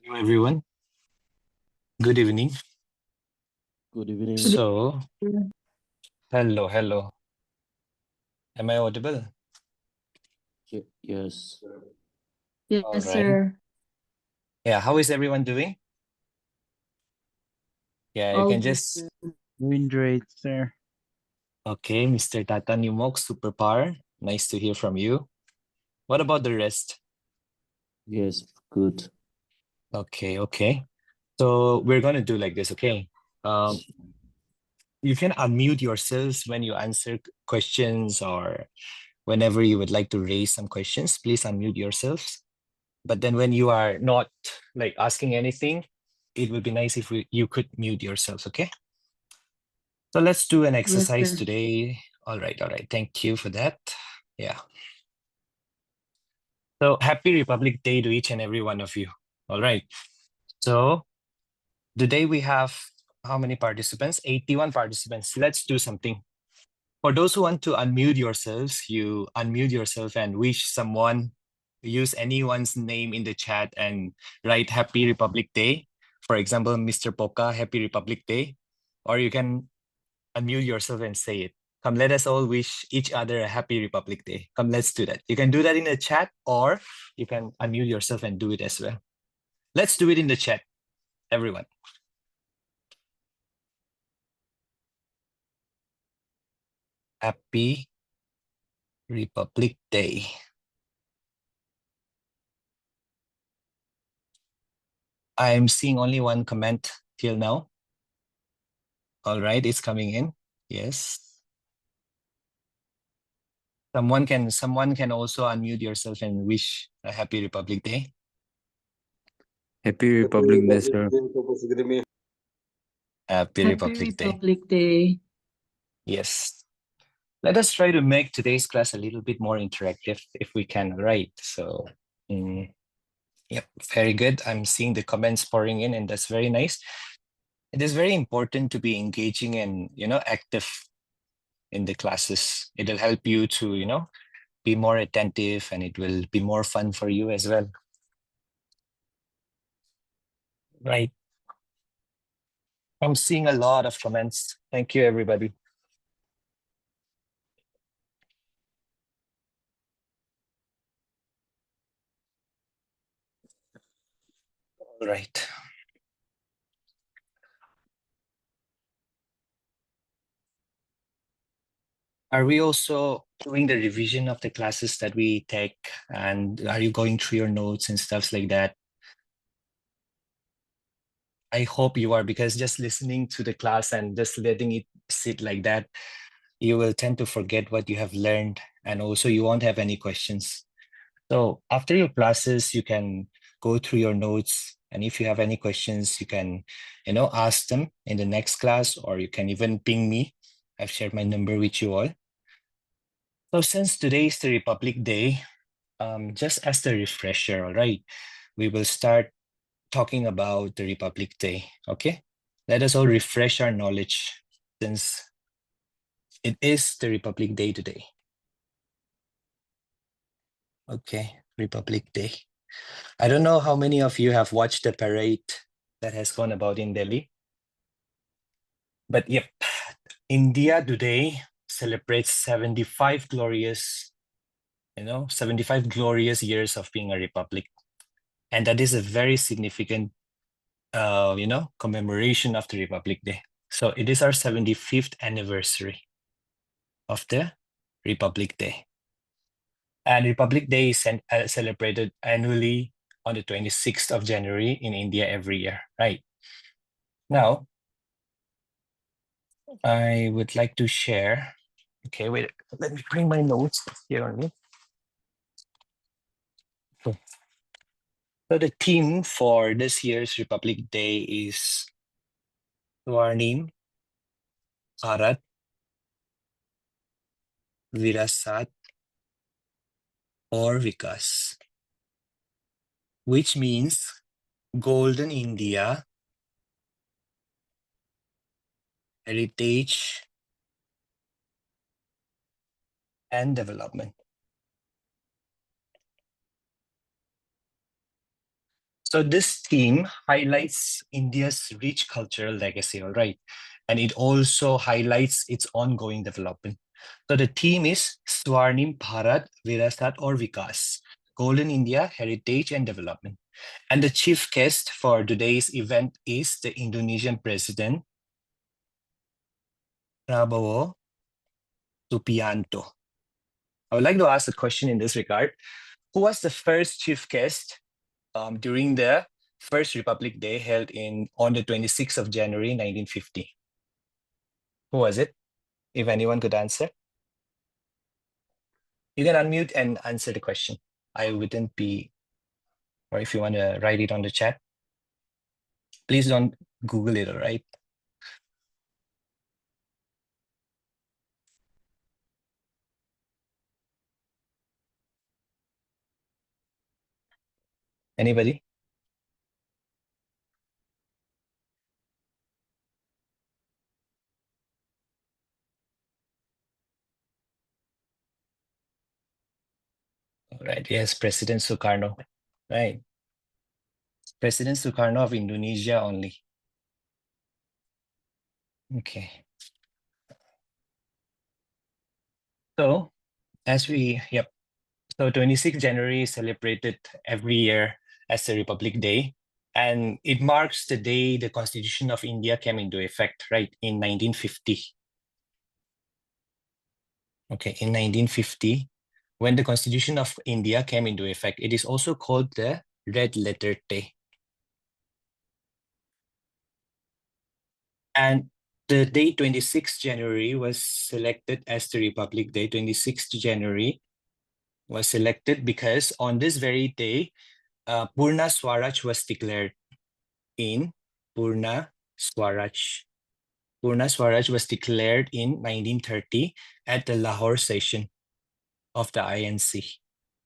Hello, everyone. Good evening. Good evening. So, hello. Am I audible? Yes. All Yes, right. sir. Yeah, how is everyone doing? Yeah, you All can good, just. sir. Doing great, sir. Okay, Mr. Tata Numok, Superpower. Nice to hear from you. What about the rest? Yes. Good. Okay. So we're gonna do like this, okay? You can unmute yourselves when you answer questions or whenever you would like to raise some questions, please unmute yourselves. But then when you are not like asking anything, it would be nice if you could mute yourselves, okay? So let's do an exercise sir. today. All right. Thank you for that. Yeah. So happy Republic Day to each and every one of you. All right. So today we have how many participants? 81 participants. Let's do something. For those who want to unmute yourselves, you unmute yourself and wish someone, use anyone's name in the chat and write Happy Republic Day. For example, Mr. Poka, Happy Republic Day. Or you can unmute yourself and say it. Come, let us all wish each other a Happy Republic Day. Come, let's do that. You can do that in the chat or you can unmute yourself and do it as well. Let's do it in the chat, everyone. Happy Republic Day. I'm seeing only one comment till now. All right, it's coming in. Yes. Someone can also unmute yourself and wish a Happy Republic Day. Happy Republic Day, sir. Happy Republic Day. Republic Day. Yes. Let us try to make today's class a little bit more interactive if we can, right? So, yep, very good. I'm seeing the comments pouring in and that's very nice. It is very important to be engaging and, active in the classes. It'll help you to, be more attentive and it will be more fun for you as well. Right. I'm seeing a lot of comments. Thank you, everybody. All right. Are we also doing the revision of the classes that we take? And are you going through your notes and stuff like that? I hope you are, because just listening to the class and just letting it sit like that, you will tend to forget what you have learned, and also you won't have any questions. So after your classes, you can go through your notes, and if you have any questions, you can, ask them in the next class, or you can even ping me. I've shared my number with you all. So since today is the Republic Day, just as the refresher, all right, we will start talking about the Republic Day, okay? Let us all refresh our knowledge since it is the Republic Day today. Okay, Republic Day. I don't know how many of you have watched the parade that has gone about in Delhi. But yep, India today celebrates 75 glorious, 75 glorious years of being a republic. And that is a very significant, commemoration of the Republic Day. So it is our 75th anniversary of the Republic Day. And Republic Day is celebrated annually on the 26th of January in India every year, right? Now, I would like to share. Okay, wait, let me bring my notes here on me. Okay. So the theme for this year's Republic Day is Swarnim, Bharat, Virasat, or Vikas, which means Golden India, Heritage, and Development. So this theme highlights India's rich cultural legacy, all right? And it also highlights its ongoing development. So the theme is Swarnim Bharat Virasat or Vikas, Golden India, Heritage and Development. And the chief guest for today's event is the Indonesian President, Prabowo Subianto. I would like to ask a question in this regard. Who was the first chief guest during the First Republic Day held on the 26th of January, 1950? Who was it? If anyone could answer. You can unmute and answer the question. I wouldn't be, or if you want to write it on the chat, please don't Google it, all right? Anybody? All right, yes, President Sukarno, right? President Sukarno of Indonesia only. Okay. So so 26th January is celebrated every year as a Republic Day. And it marks the day the Constitution of India came into effect, right, in 1950. Okay, in 1950, when the Constitution of India came into effect, it is also called the Red Letter Day. And the day 26th January was selected as the Republic Day. 26th January was selected because on this very day, Purna Swaraj was declared in Purna Swaraj. Purna Swaraj was declared in 1930 at the Lahore session of the INC,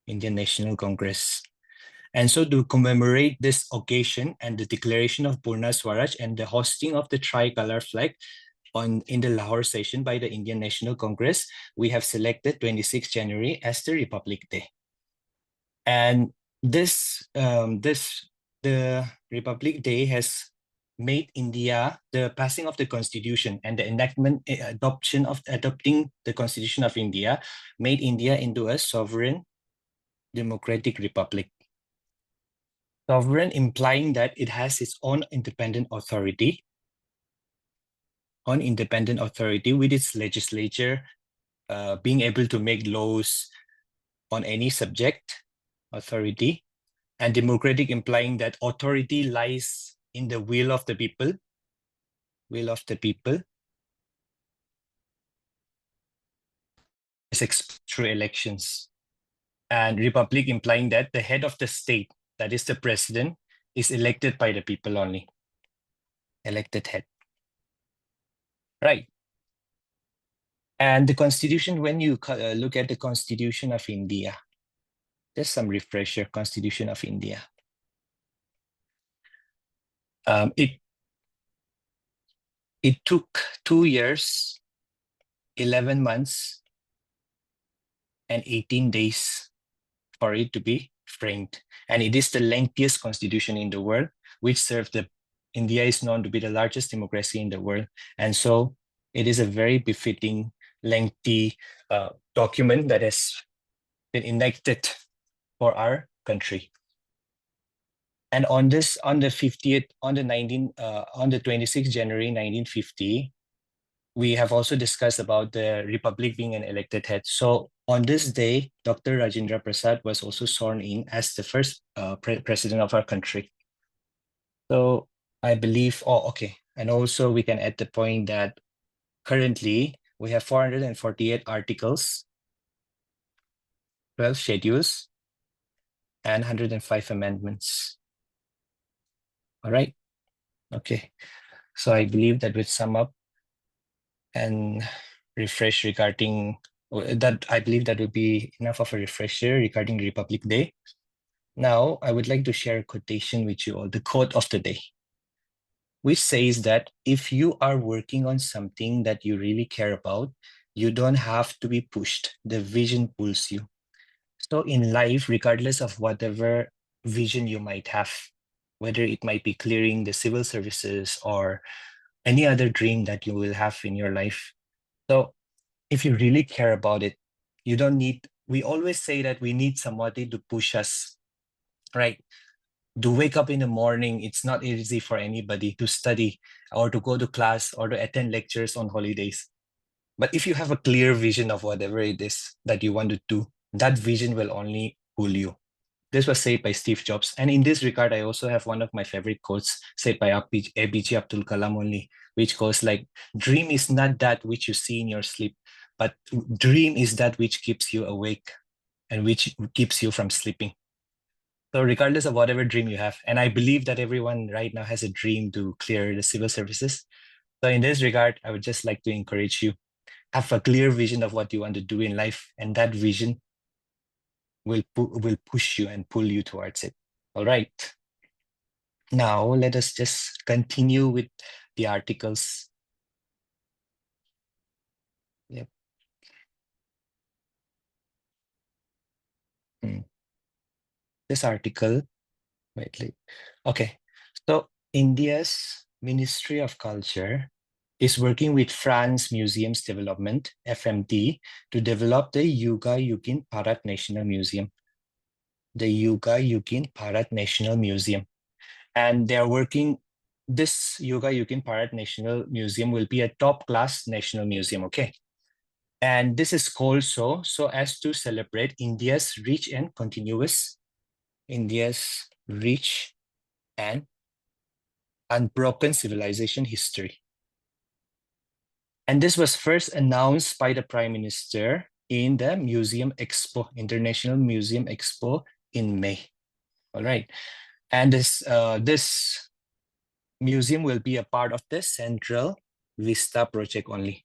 Indian National Congress. And so to commemorate this occasion and the declaration of Purna Swaraj and the hosting of the tricolor flag in the Lahore session by the Indian National Congress, we have selected 26 January as the Republic Day. And the Republic Day has made India, the passing of the Constitution and the adopting the Constitution of India, made India into a sovereign democratic republic. Sovereign implying that it has its own independent authority with its legislature being able to make laws on any subject authority, and democratic implying that authority lies in the will of the people, is expressed through elections, and republic implying that the head of the state, that is the president, is elected by the people only, elected head. Right. And the Constitution, when you look at the Constitution of India, just some refresher, Constitution of India. It took 2 years, 11 months, and 18 days for it to be framed. And it is the lengthiest constitution in the world, which served India is known to be the largest democracy in the world. And so it is a very befitting, lengthy document that has been enacted for our country. And on the 26th January 1950, we have also discussed about the Republic being an elected head. So on this day, Dr. Rajendra Prasad was also sworn in as the first president of our country. So I believe, and also we can add the point that currently we have 448 articles, 12 schedules, and 105 amendments. All right. Okay. So I believe that would sum up and refresh regarding that. I believe that would be enough of a refresher regarding Republic Day. Now, I would like to share a quotation with you all, the quote of the day, which says that if you are working on something that you really care about, you don't have to be pushed. The vision pulls you. So in life, regardless of whatever vision you might have, whether it might be clearing the civil services or any other dream that you will have in your life. So if you really care about it, you don't need, we always say that we need somebody to push us, right? To wake up in the morning, it's not easy for anybody to study or to go to class or to attend lectures on holidays. But if you have a clear vision of whatever it is that you want to do, that vision will only pull you. This was said by Steve Jobs. And in this regard, I also have one of my favorite quotes said by APJ Abdul Kalam only, which goes like, dream is not that which you see in your sleep, but dream is that which keeps you awake and which keeps you from sleeping. So regardless of whatever dream you have, and I believe that everyone right now has a dream to clear the civil services. So in this regard, I would just like to encourage you, have a clear vision of what you want to do in life, and that vision will push you and pull you towards it. All right. Now let us just continue with the articles. Yep. This article, wait. Okay. So India's Ministry of Culture is working with France Museums Development, FMD, to develop the Yuga Yugin Bharat National Museum. The Yuga Yugin Bharat National Museum. And they are working, this Yuga Yugin Bharat National Museum will be a top-class national museum, okay? And this is called so as to celebrate India's rich and unbroken civilization history. And this was first announced by the Prime Minister in the Museum Expo, International Museum Expo in May. All right. And this museum will be a part of the Central Vista project only.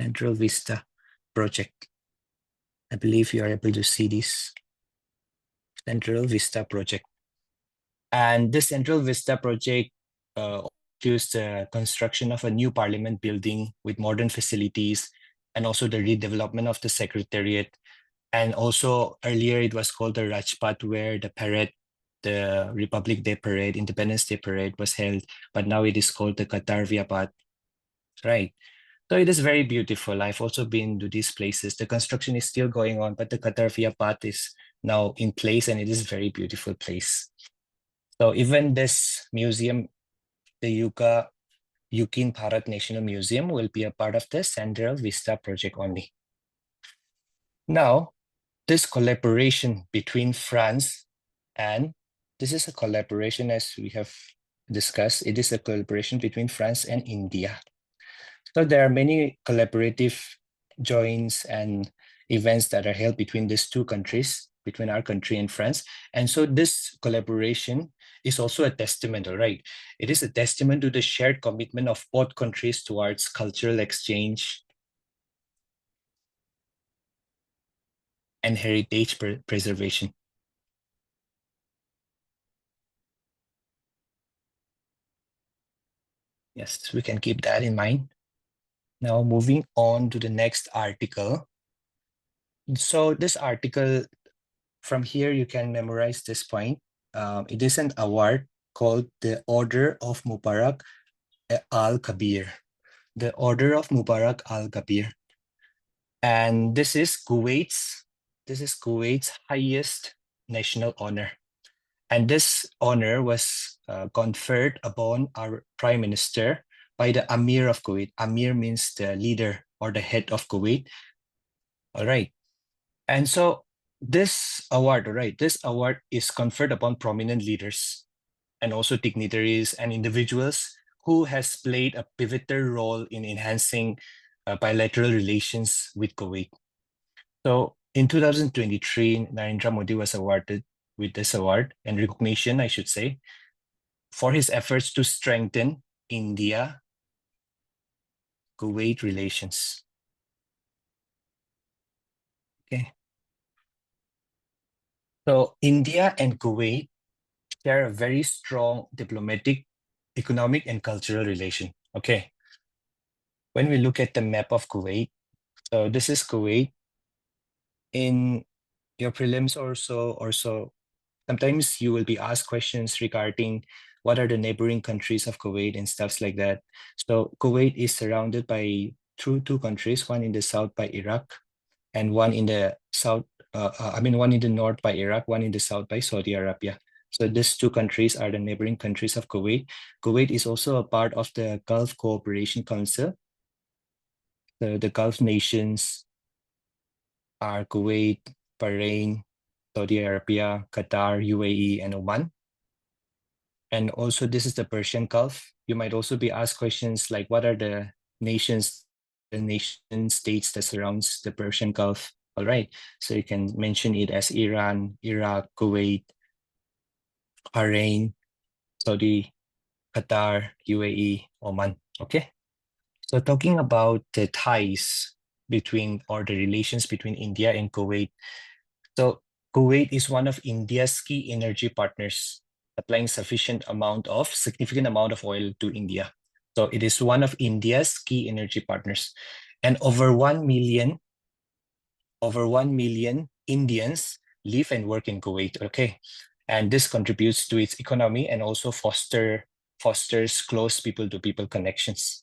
Central Vista project. I believe you are able to see this Central Vista project. And this Central Vista project includes the construction of a new parliament building with modern facilities, and also the redevelopment of the secretariat. And also earlier it was called the Rajpath, where the parade, the Republic Day parade, Independence Day parade was held, but now it is called the Qatar Via Path, right? So it is very beautiful. I've also been to these places. The construction is still going on, but the Qatar Via Path is now in place, and it is a very beautiful place. So even this museum, the Yuga Yugin Bharat National Museum, will be a part of the Central Vista project only. Now, this collaboration between France and, this is a collaboration as we have discussed, it is a collaboration between France and India. So there are many collaborative joints and events that are held between these two countries, between our country and France. And so this collaboration is also a testament, all right? It is a testament to the shared commitment of both countries towards cultural exchange and heritage preservation. Yes, we can keep that in mind. Now moving on to the next article. So this article, from here you can memorize this point. It is an award called the Order of Mubarak Al-Kabir. The Order of Mubarak Al-Kabir. And this is Kuwait's highest national honor. And this honor was conferred upon our Prime Minister by the Amir of Kuwait. Amir means the leader or the head of Kuwait. All right. And so this award, right, this award is conferred upon prominent leaders and also dignitaries and individuals who has played a pivotal role in enhancing bilateral relations with Kuwait. So in 2023, Narendra Modi was awarded with this award and recognition, I should say, for his efforts to strengthen India-Kuwait relations. Okay. So India and Kuwait share a very strong diplomatic, economic, and cultural relation. Okay. When we look at the map of Kuwait, so this is Kuwait. In your prelims also sometimes you will be asked questions regarding what are the neighboring countries of Kuwait and stuff like that. So Kuwait is surrounded by two countries, one in the south by Iraq and one in the south, one in the north by Iraq, one in the south by Saudi Arabia. So these two countries are the neighboring countries of Kuwait. Kuwait is also a part of the Gulf Cooperation Council. The Gulf nations are Kuwait, Bahrain, Saudi Arabia, Qatar, UAE, and Oman. And also this is the Persian Gulf. You might also be asked questions like what are the nations, the nation states that surrounds the Persian Gulf? All right, so you can mention it as Iran, Iraq, Kuwait, Bahrain, Saudi, Qatar, UAE, Oman. Okay, so talking about the ties between or the relations between India and Kuwait. So Kuwait is one of India's key energy partners, supplying significant amount of oil to India. So it is one of India's key energy partners, and over 1 million Indians live and work in Kuwait. Okay, and this contributes to its economy and also fosters close people-to-people connections.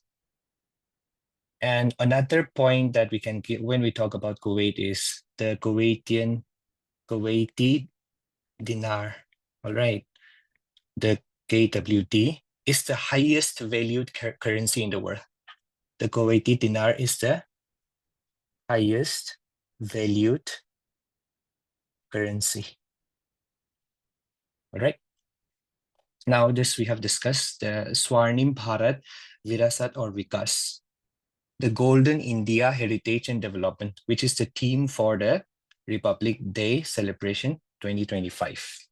And another point that we can get when we talk about Kuwait is the Kuwaiti dinar. All right, the KWD is the highest valued currency in the world. The Kuwaiti dinar is the highest valued currency. All right. Now this we have discussed the Swarnim Bharat Virasat or Vikas, the Golden India Heritage and Development, which is the theme for the Republic Day celebration 2025.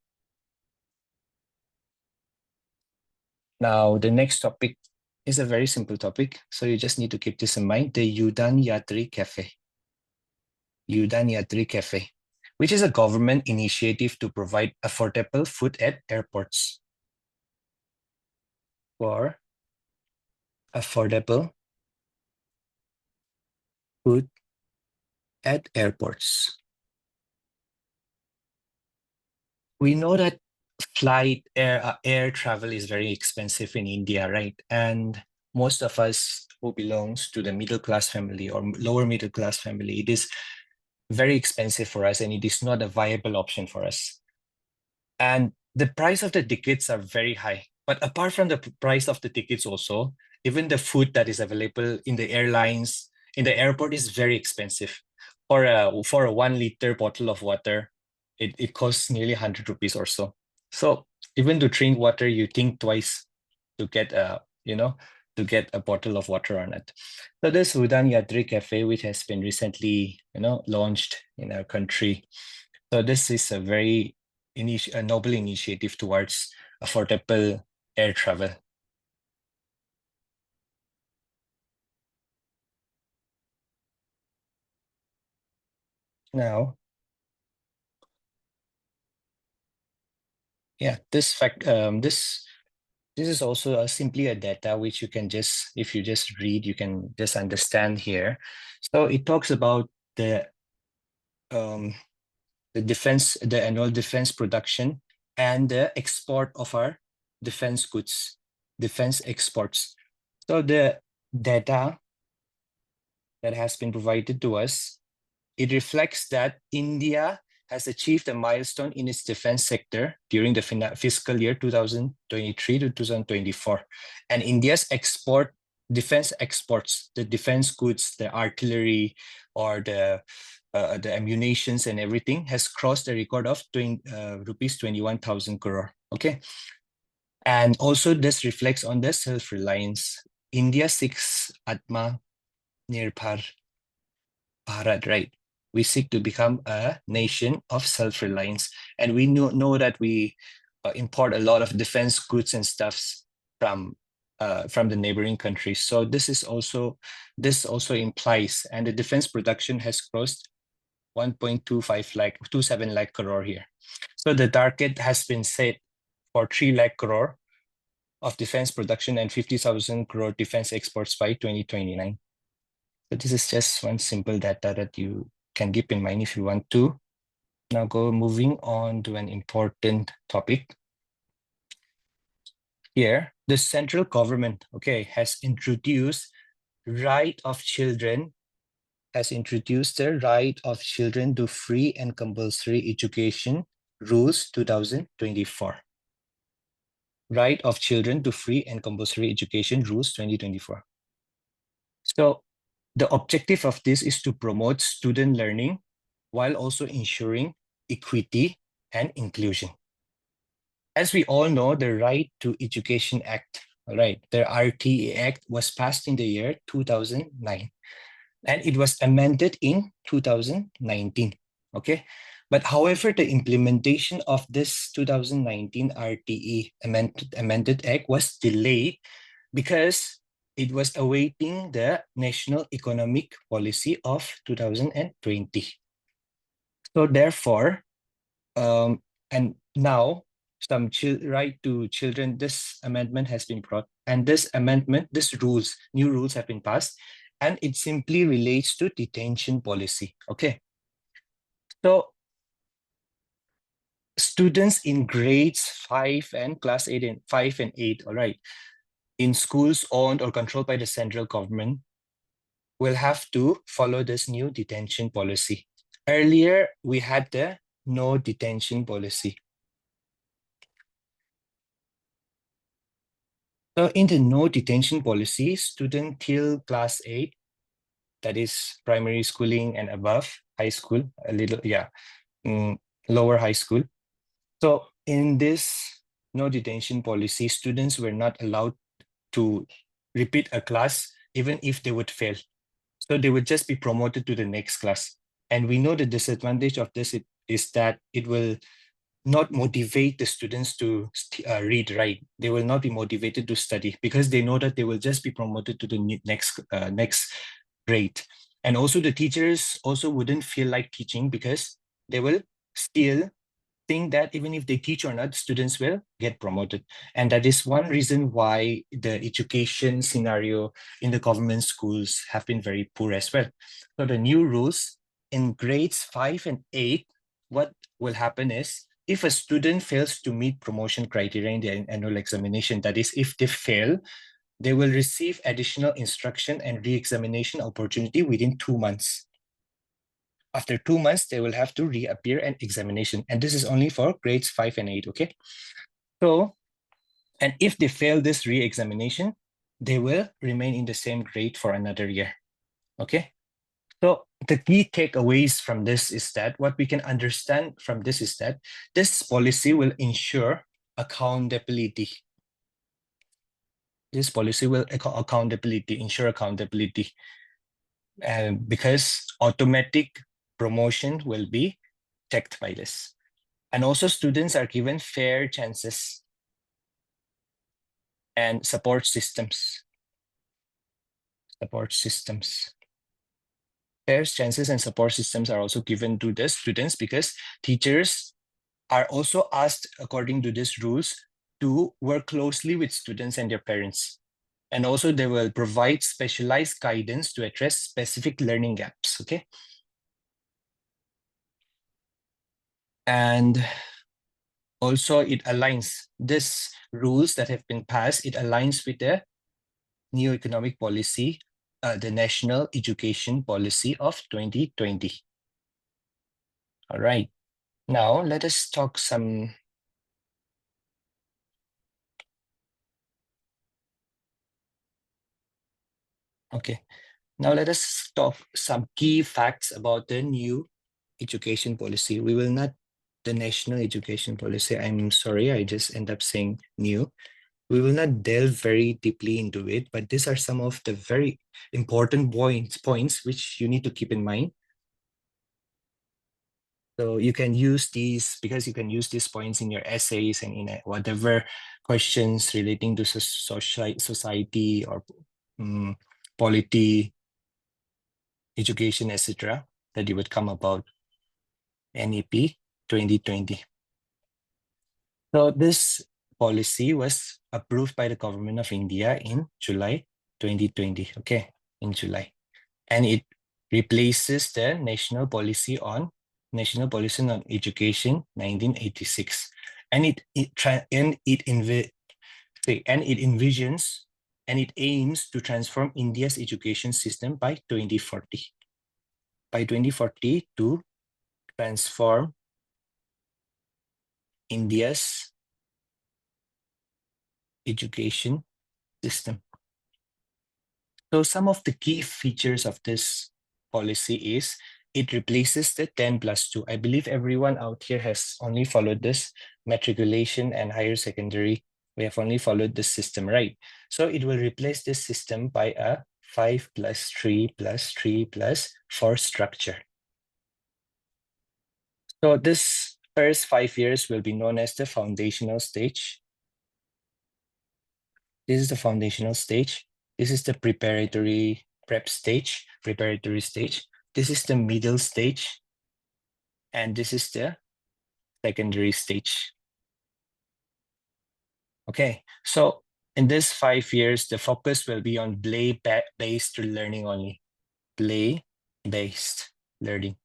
Now the next topic is a very simple topic, so you just need to keep this in mind, the Udan Yatri Cafe. Udan Yatri Cafe, which is a government initiative to provide affordable food at airports. For affordable food at airports. We know that air travel is very expensive in India, right? And most of us who belongs to the middle class family or lower middle class family, it is very expensive for us and it is not a viable option for us. And the price of the tickets are very high. But apart from the price of the tickets also, even the food that is available in the airlines, in the airport is very expensive. For a 1 liter bottle of water, it costs nearly 100 rupees or so. So even to drink water, you think twice to get a bottle of water on it. So this Udan Yatri Cafe, which has been recently launched in our country. So this is a very a noble initiative towards affordable air travel. Now, yeah, this is also simply a data which you can just, if you just read, you can just understand here. So it talks about the annual defense production and the export of our defense goods, defense exports. So the data that has been provided to us, it reflects that India has achieved a milestone in its defense sector during the fiscal year 2023 to 2024. And India's defense exports, the defense goods, the artillery or the ammunitions and everything has crossed a record of rupees 21,000 crore. Okay. And also this reflects on the self-reliance. India seeks Atma Nirbhar Bharat, right? We seek to become a nation of self-reliance. And we know that we import a lot of defense goods and stuffs from the neighboring countries. So this also implies, and the defense production has crossed 1.27 lakh crore here. So the target has been set for 3 lakh crore of defense production and 50,000 crore defense exports by 2029. So this is just one simple data that you can keep in mind if you want to Now moving on to an important topic. Here, the central government, okay, has introduced the right of children to free and compulsory education rules 2024. Right of children to free and compulsory education rules 2024. So the objective of this is to promote student learning while also ensuring equity and inclusion. As we all know, the Right to Education Act, right, the RTE Act was passed in the year 2009 and it was amended in 2019, okay? But however, the implementation of this 2019 RTE amended Act was delayed because it was awaiting the National Economic Policy of 2020. So therefore, and now some right to children, this amendment has been brought, and this new rules have been passed, and it simply relates to detention policy. Okay. So students in grades 5 and class 8 and 5 and 8, all right, in schools owned or controlled by the central government will have to follow this new detention policy. Earlier, we had the no detention policy. So in the no detention policy, student till class 8, that is primary schooling and above, high school, lower high school. So in this no detention policy, students were not allowed to repeat a class even if they would fail. So they would just be promoted to the next class. And we know the disadvantage of this is that it will not motivate the students to read, right? They will not be motivated to study because they know that they will just be promoted to the next grade. And also the teachers also wouldn't feel like teaching because they will still think that even if they teach or not, students will get promoted. And that is one reason why the education scenario in the government schools have been very poor as well. So the new rules in grades 5 and 8, what will happen is if a student fails to meet promotion criteria in the annual examination, that is, if they fail, they will receive additional instruction and re-examination opportunity within 2 months. After 2 months, they will have to reappear an examination. And this is only for grades 5 and 8, okay? So, and if they fail this re-examination, they will remain in the same grade for another year, okay? So the key takeaways from this is that what we can understand from this is that this policy will ensure accountability. This policy will ensure accountability. And because automatic promotion will be checked by this. And also students are given fair chances and support systems. Fair chances and support systems are also given to the students because teachers are also asked, according to these rules, to work closely with students and their parents. And also they will provide specialized guidance to address specific learning gaps, okay? And also it aligns, these rules that have been passed, it aligns with the new economic policy, the National Education Policy of 2020. All right, now let us talk some Now let us talk some key facts about the new education policy. We will not the National Education Policy. I'm sorry, I just end up saying new. We will not delve very deeply into it, but these are some of the very important points which you need to keep in mind. So you can use these because you can use these points in your essays and in whatever questions relating to society or polity, education, etc. that you would come about NEP 2020. So this policy was approved by the government of India in July 2020, okay, in July. And it replaces the national policy on National Policy on Education, 1986, and it envisions and it aims to transform India's education system by 2040. By 2040, to transform India's education system. So some of the key features of this policy is it replaces the 10+2. I believe everyone out here has only followed this matriculation and higher secondary. We have only followed this system, right? So it will replace this system by a 5+3+3+4 structure. So this first 5 years will be known as the foundational stage. This is the foundational stage. This is the preparatory stage. This is the middle stage. And this is the secondary stage. Okay, so in this 5 years, the focus will be on play-based learning only. Play-based learning.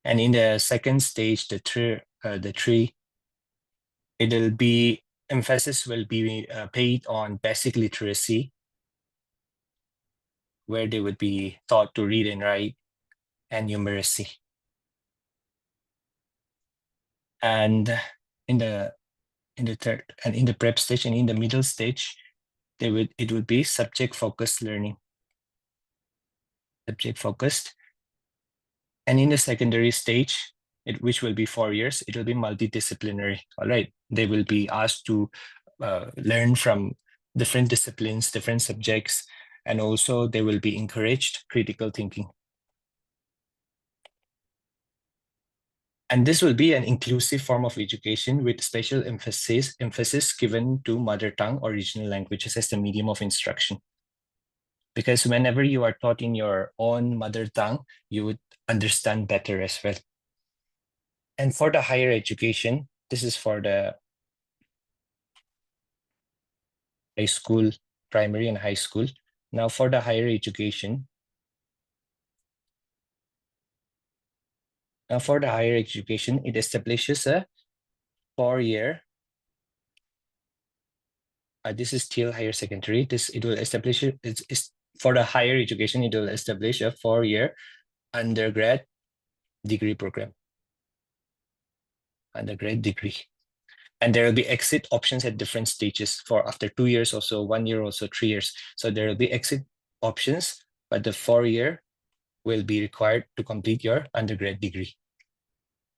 And in the second stage, the three, it'll be emphasis will be paid on basic literacy, where they would be taught to read and write and numeracy. And in the third and in the prep stage and in the middle stage, it would be subject focused learning. Subject focused. And in the secondary stage, which will be 4 years, it will be multidisciplinary. All right, they will be asked to learn from different disciplines, different subjects, and also they will be encouraged critical thinking. And this will be an inclusive form of education with special emphasis given to mother tongue or regional languages as the medium of instruction. Because whenever you are taught in your own mother tongue, you would understand better as well. And for the higher education, this is for the high school, primary and high school. Now for the higher education, it establishes a 4-year. This is still higher secondary. It will establish for the higher education. It will establish a 4-year undergrad degree program. Undergrad degree, and there will be exit options at different stages for after 2 years or so, 1 year or so, 3 years. So there will be exit options, but the 4-year will be required to complete your undergrad degree.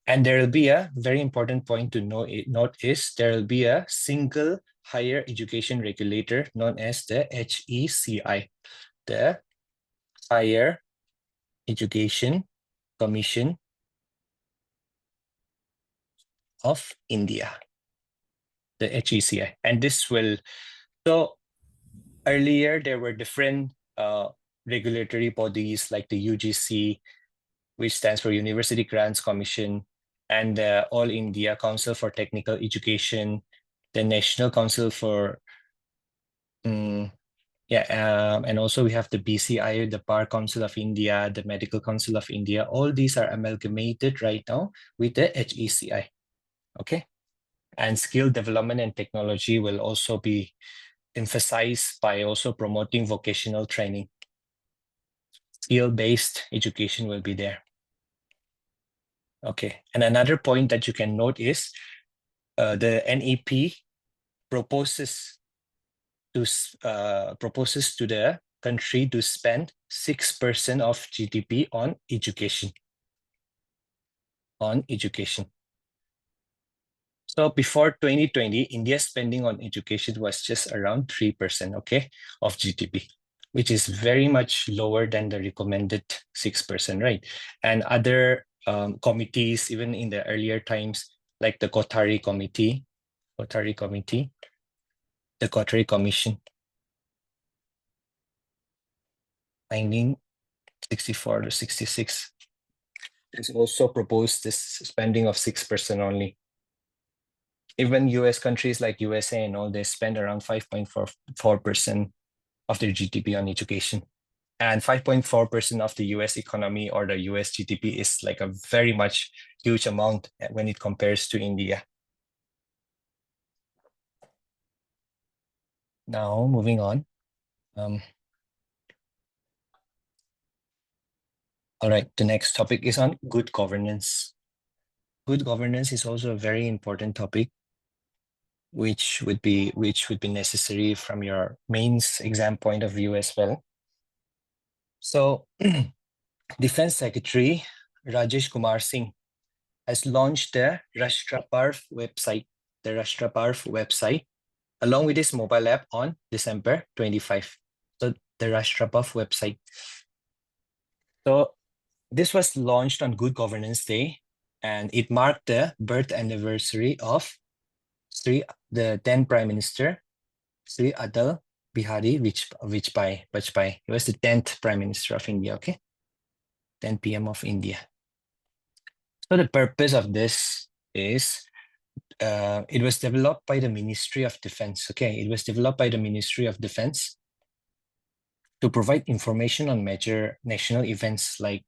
And there will be a very important point to note is there will be a single higher education regulator known as the HECI, the Higher Education Commission of India, the HECI. And this will, so earlier there were different regulatory bodies like the UGC, which stands for University Grants Commission, and the All India Council for Technical Education, the National Council for, and also we have the BCI, the Bar Council of India, the Medical Council of India. All these are amalgamated right now with the HECI, okay? And skill development and technology will also be emphasized by also promoting vocational training. Skill-based education will be there. Okay, and another point that you can note is the NEP proposes to the country to spend 6% of GDP on education. So before 2020, India's spending on education was just around 3%, okay, of GDP, which is very much lower than the recommended 6%, right? And other committees, even in the earlier times, like the Kothari Committee, the Kothari Commission, 1964 to 66, has also proposed this spending of 6% only. Even US countries like USA and all, they spend around 5.44% of their GDP on education. And 5.4% of the US economy or the US GDP is like a very much huge amount when it compares to India. Now, moving on. All right, the next topic is on good governance. Good governance is also a very important topic, which would be necessary from your mains exam point of view as well. So, Defense Secretary Rajesh Kumar Singh has launched the Rashtra Parv website, along with his mobile app on December 25. So the Rashtra Parv website. So this was launched on Good Governance Day, and it marked the birth anniversary of the then Prime Minister, Sri Atal Bihari Vajpayee. He was the 10th Prime Minister of India, okay? 10 PM of India. So the purpose of this is it was developed by the Ministry of Defense, okay? It was developed by the Ministry of Defense to provide information on major national events like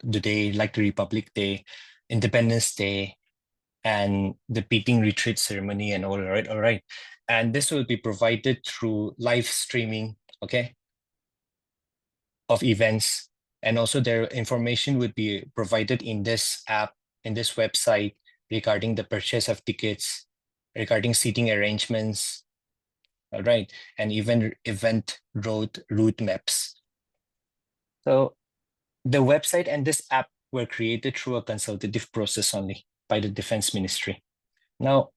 the Republic Day, Independence Day, and the Peking Retreat ceremony and all right. And this will be provided through live streaming, okay, of events. And also their information would be provided in this app, in this website, regarding the purchase of tickets, regarding seating arrangements, all right, and even event route maps. So the website and this app were created through a consultative process only by the Defense Ministry. Now,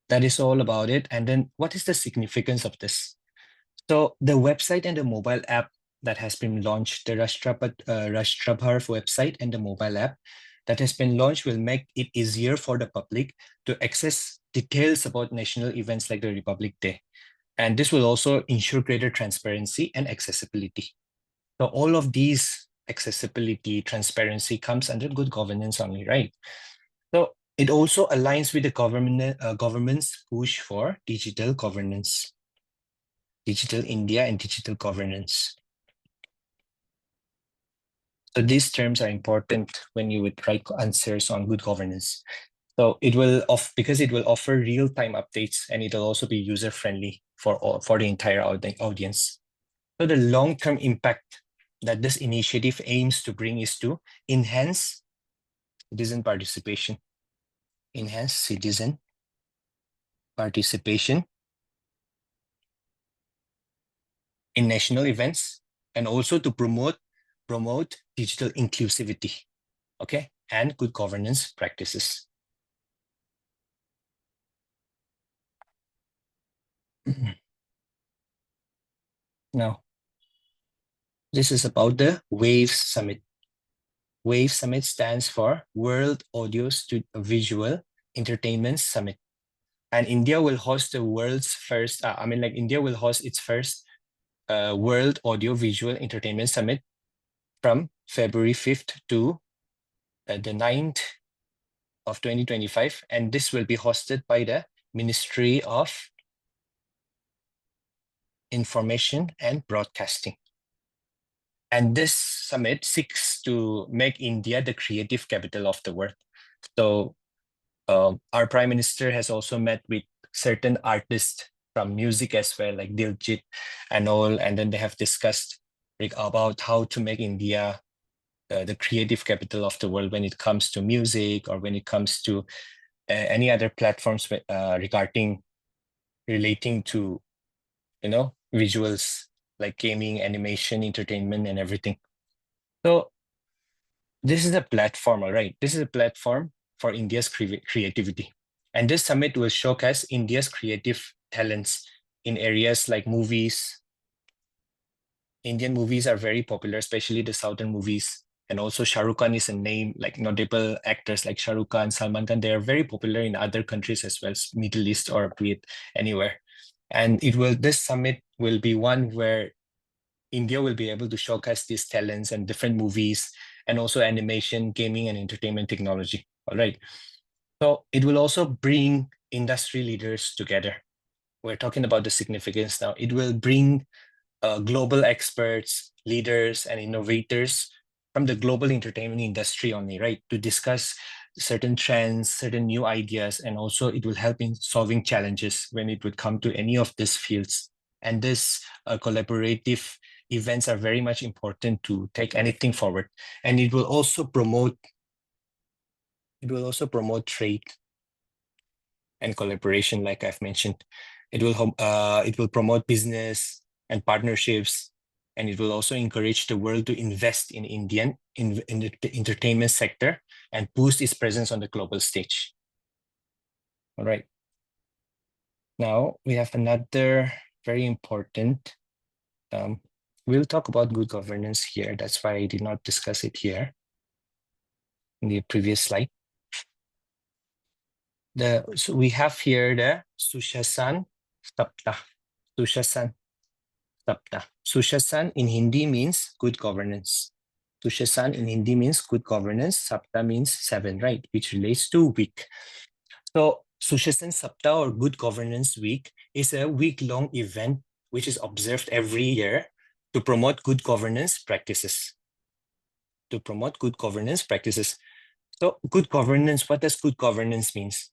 that is all about it. And then what is the significance of this? So the website and the mobile app that has been launched, the Rashtra Bharv website and the mobile app that has been launched will make it easier for the public to access details about national events like the Republic Day. And this will also ensure greater transparency and accessibility. So all of these accessibility, transparency comes under good governance only, right? So it also aligns with the government's push for digital governance, digital India and digital governance. So these terms are important when you would write answers on good governance. So it will because it will offer real-time updates, and it'll also be user-friendly for the entire audience. So the long-term impact that this initiative aims to bring is to enhance citizen participation. Enhance citizen participation in national events, and also to promote digital inclusivity, okay, and good governance practices. Now, this is about the WAVE Summit. WAVE Summit stands for World Audio Visual Entertainment Summit. And India will host the world's first, India will host its first World Audio Visual Entertainment Summit from February 5th to the 9th of 2025. And this will be hosted by the Ministry of Information and Broadcasting. And this summit seeks to make India the creative capital of the world. So our Prime Minister has also met with certain artists from music as well, like Diljit and all. And then they have discussed about how to make India the creative capital of the world when it comes to music, or when it comes to any other platforms relating to, visuals like gaming, animation, entertainment, and everything. So this is a platform, all right? This is a platform for India's creativity. And this summit will showcase India's creative talents in areas like movies. Indian movies are very popular, especially the Southern movies. And also Shah Rukh Khan is a name, like notable actors like Shah Rukh Khan, Salman Khan. They are very popular in other countries as well, Middle East or be it anywhere. And this summit will be one where India will be able to showcase these talents and different movies, and also animation, gaming, and entertainment technology. All right. So it will also bring industry leaders together. We're talking about the significance now. It will bring global experts, leaders, and innovators from the global entertainment industry only, right? To discuss certain trends, certain new ideas, and also it will help in solving challenges when it would come to any of these fields. And this collaborative events are very much important to take anything forward. And it will also promote trade and collaboration, like I've mentioned. It will promote business and partnerships, and it will also encourage the world to invest in in the entertainment sector and boost its presence on the global stage. All right. Now we have another very important. We'll talk about good governance here. That's why I did not discuss it here in the previous slide. So we have here the Sushasan Sapta. Sushasan Sapta. Sushasan in Hindi means good governance. Sushasan in Hindi means good governance. Sapta means 7, right? Which relates to week. So Sushasan Sapta or Good Governance Week is a week-long event which is observed every year to promote good governance practices. To promote good governance practices. So good governance, what does good governance means?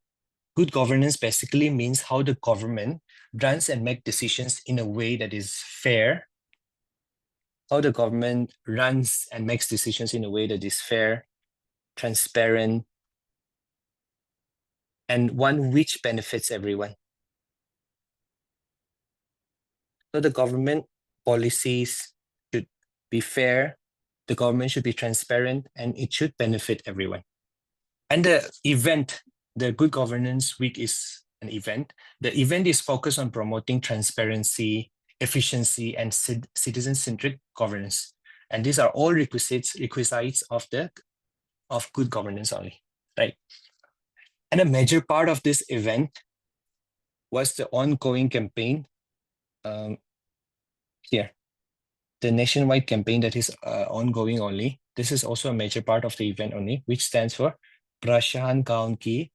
Good governance basically means how the government runs and makes decisions in a way that is fair. How the government runs and makes decisions in a way that is fair, transparent, and one which benefits everyone. So the government policies should be fair, the government should be transparent, and it should benefit everyone. And the event, the Good Governance Week is an event. The event is focused on promoting transparency, efficiency, and citizen-centric governance. And these are all requisites of good governance only, right? And a major part of this event was the ongoing campaign here. The nationwide campaign that is ongoing only. This is also a major part of the event only, which stands for Prashan Gaon Ki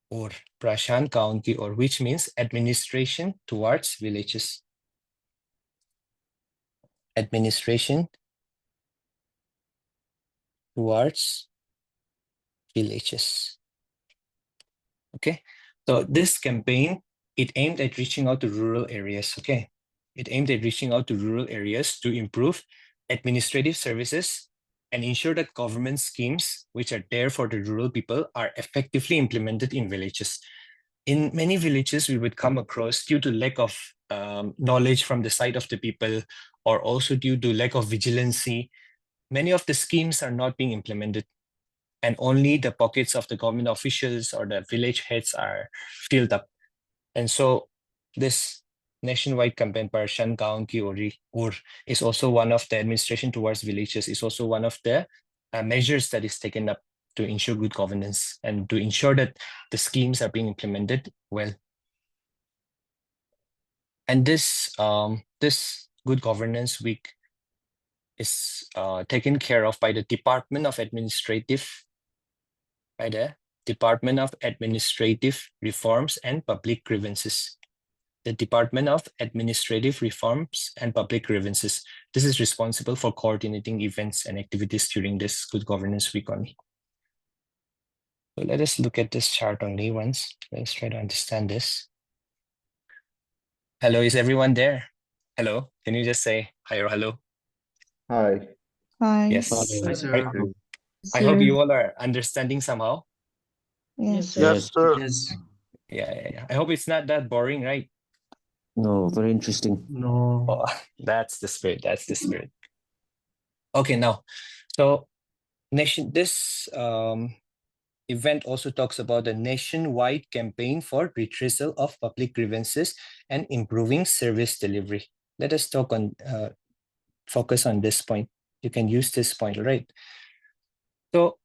or Prashan Gaon Ki or, which means administration towards villages. Administration towards villages. Okay, so this campaign, it aimed at reaching out to rural areas. Okay, it aimed at reaching out to rural areas to improve administrative services and ensure that government schemes which are there for the rural people are effectively implemented in villages. In many villages, we would come across, due to lack of knowledge from the side of the people, or also due to lack of vigilancy, many of the schemes are not being implemented, and only the pockets of the government officials or the village heads are filled up. And so this nationwide campaign, Prashan Gaon Ki Ur, is also one of the administration towards villages, is also one of the measures that is taken up to ensure good governance and to ensure that the schemes are being implemented well. And this Good Governance Week is taken care of by the Department of Administrative Reforms and Public Grievances. The Department of Administrative Reforms and Public Grievances. This is responsible for coordinating events and activities during this Good Governance Week only. So let us look at this chart only once. Let's try to understand this. Hello, is everyone there? Hello, can you just say hi or hello? Hi. Hi. Yes. Hi, sir. I hope you all are understanding somehow. Yes. Yes. Yes. Yeah. I hope it's not that boring, right? No, very interesting. No. Oh, that's the spirit. That's the spirit. Okay, now, so this event also talks about the nationwide campaign for redressal of public grievances and improving service delivery. Let us focus on this point. You can use this point, right? So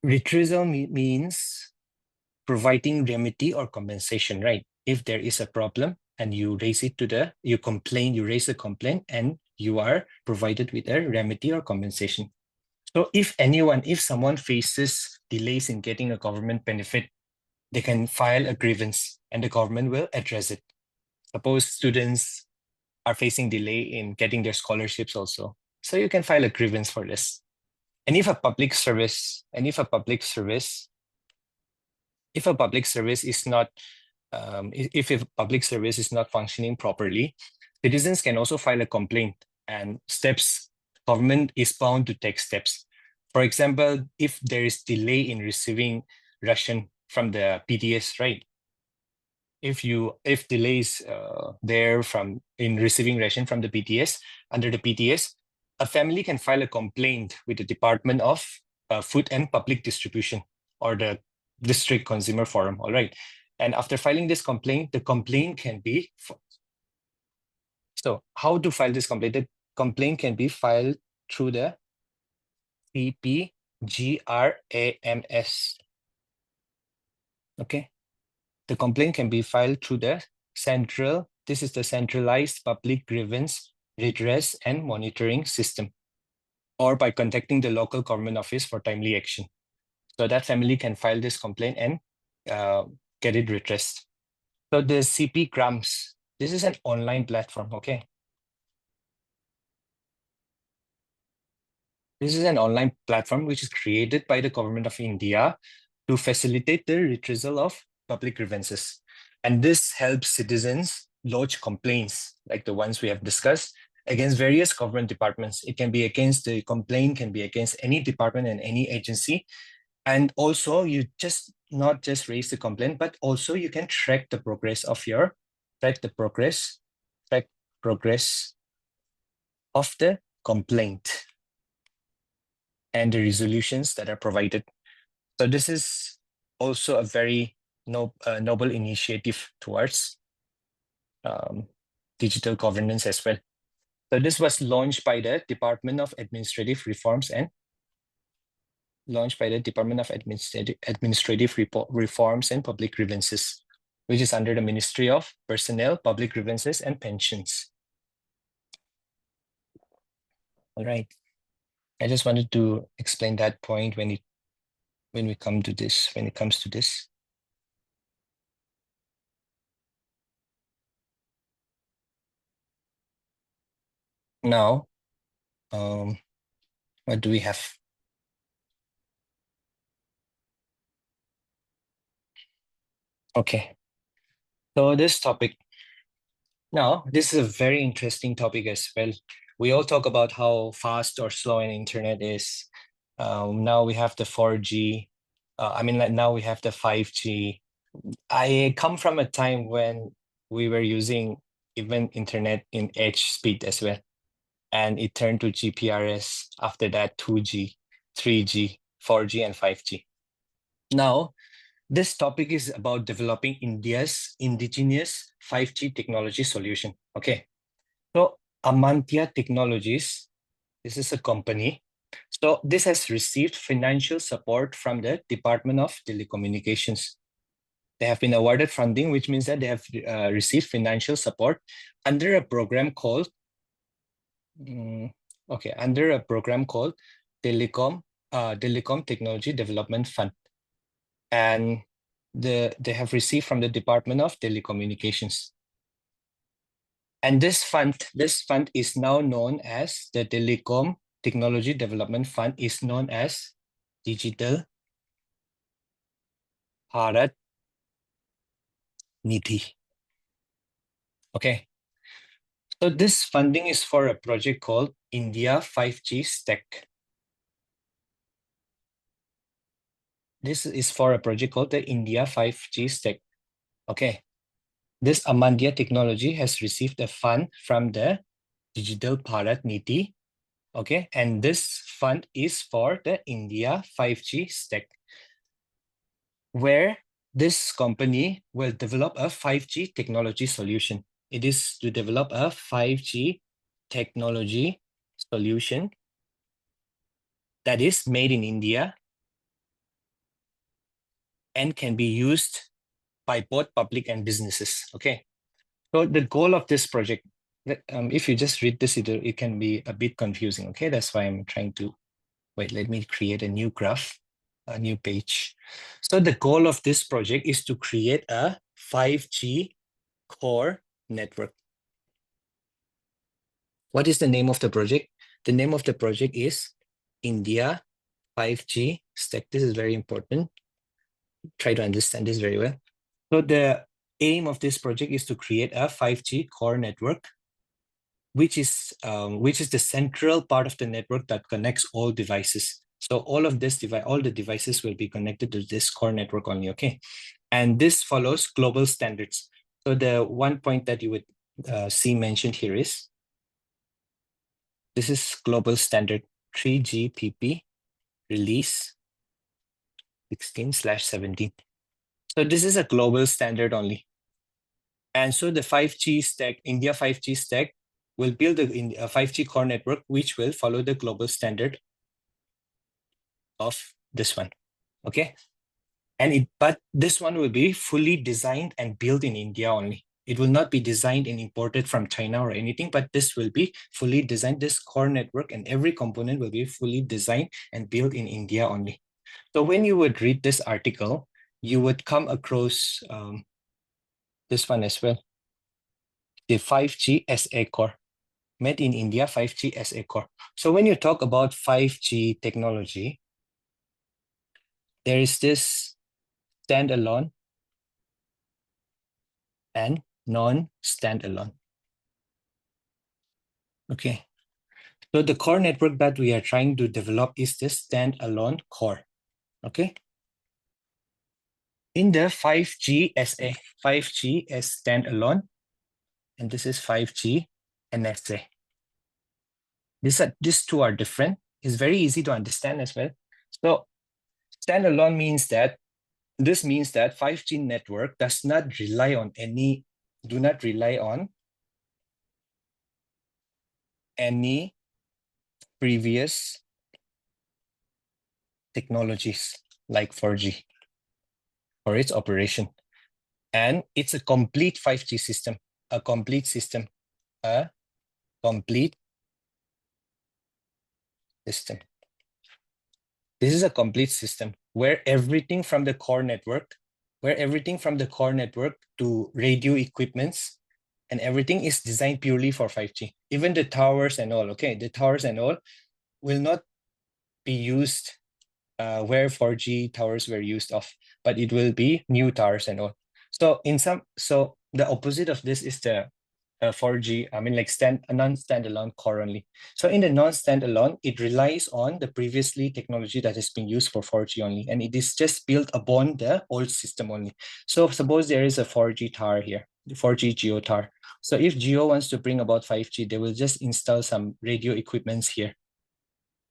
redressal means providing remedy or compensation, right? If there is a problem and you raise it you raise a complaint, and you are provided with a remedy or compensation. So if someone faces delays in getting a government benefit, they can file a grievance and the government will address it. Suppose students are facing delay in getting their scholarships also. So you can file a grievance for this. And if a public service is not if a public service is not functioning properly, citizens can also file a complaint, and government is bound to take steps. For example, if there is delay in receiving ration from the PTS, right? If delays there in receiving ration from the PTS, under the PTS, a family can file a complaint with the Department of Food and Public Distribution, or the District Consumer Forum. All right. And after filing this complaint, the complaint can be so how to file this complaint? The complaint can be filed through the CPGRAMS. Okay. The complaint can be filed through the Centralized Public Grievance Redress and Monitoring System, or by contacting the local government office for timely action. So that family can file this complaint and get it redressed. So the CP Grams, this is an online platform, okay? This is an online platform which is created by the government of India to facilitate the redressal of public grievances. And this helps citizens lodge complaints like the ones we have discussed against various government departments. The complaint can be against any department and any agency. And also you not just raise the complaint, but also you can track the progress of the complaint and the resolutions that are provided. So this is also a very noble initiative towards digital governance as well. So this was launched by the Department of Administrative Reforms and Public Grievances, which is under the Ministry of Personnel, Public Grievances and Pensions. All right. I just wanted to explain that point when it comes to this. Now, what do we have? Okay. So this topic, now this is a very interesting topic as well. We all talk about how fast or slow an internet is. Now we have the 4G. Now we have the 5G. I come from a time when we were using even internet in edge speed as well. And it turned to GPRS, after that 2G, 3G, 4G, and 5G. Now, this topic is about developing India's indigenous 5G technology solution. Okay, so Amantia Technologies, this is a company. So this has received financial support from the Department of Telecommunications. They have been awarded funding, which means that they have received financial support under a program called Telecom Technology Development Fund, and they have received from the Department of Telecommunications. And this fund is now known as the Telecom Technology Development Fund, is known as Digital Bharat Nidhi. Okay. So this funding is for a project called India 5G Stack. This is for a project called the India 5G Stack. Okay. This Amandia Technology has received a fund from the Digital Bharat Nidhi. Okay. And this fund is for the India 5G Stack, where this company will develop a 5G technology solution. It is to develop a 5G technology solution that is made in India and can be used by both public and businesses. Okay. So the goal of this project, if you just read this, it can be a bit confusing. Okay. That's why I'm trying to, let me create a new graph, a new page. So the goal of this project is to create a 5G core network. What is the name of the project? The name of the project is India 5G Stack. This is very important. Try to understand this very well. So the aim of this project is to create a 5G core network, which is the central part of the network that connects all devices. So all of this all the devices will be connected to this core network only, okay? And this follows global standards. So the one point that you would see mentioned here is, this is global standard 3GPP release 16/17. So this is a global standard only. And so the 5G stack, India 5G stack, will build a 5G core network, which will follow the global standard of this one, okay? But this one will be fully designed and built in India only. It will not be designed and imported from China or anything, but this will be fully designed, this core network, and every component will be fully designed and built in India only. So when you would read this article, you would come across this one as well, the 5G SA core, made in India 5G SA core. So when you talk about 5G technology, there is this standalone and non-standalone. Okay, so the core network that we are trying to develop is this standalone core. Okay, in the 5G SA, 5G as standalone, and this is 5G NSA. These two are different. It's very easy to understand as well. So standalone means that, this means that 5G network does not rely on any previous technologies like 4G for its operation. And it's a complete 5G system, a complete system, a complete system. This is a complete system where everything from the core network, to radio equipments and everything is designed purely for 5G. Even the towers and all, okay, the towers and all will not be used where 4G towers were used of, but it will be new towers and all. So the opposite of this is the 4G, I mean like a non-standalone core only. So in the non-standalone, it relies on the previously technology that has been used for 4G only, and it is just built upon the old system only. So suppose there is a 4G tower here, the 4G Geo tower. So if Geo wants to bring about 5G, they will just install some radio equipments here.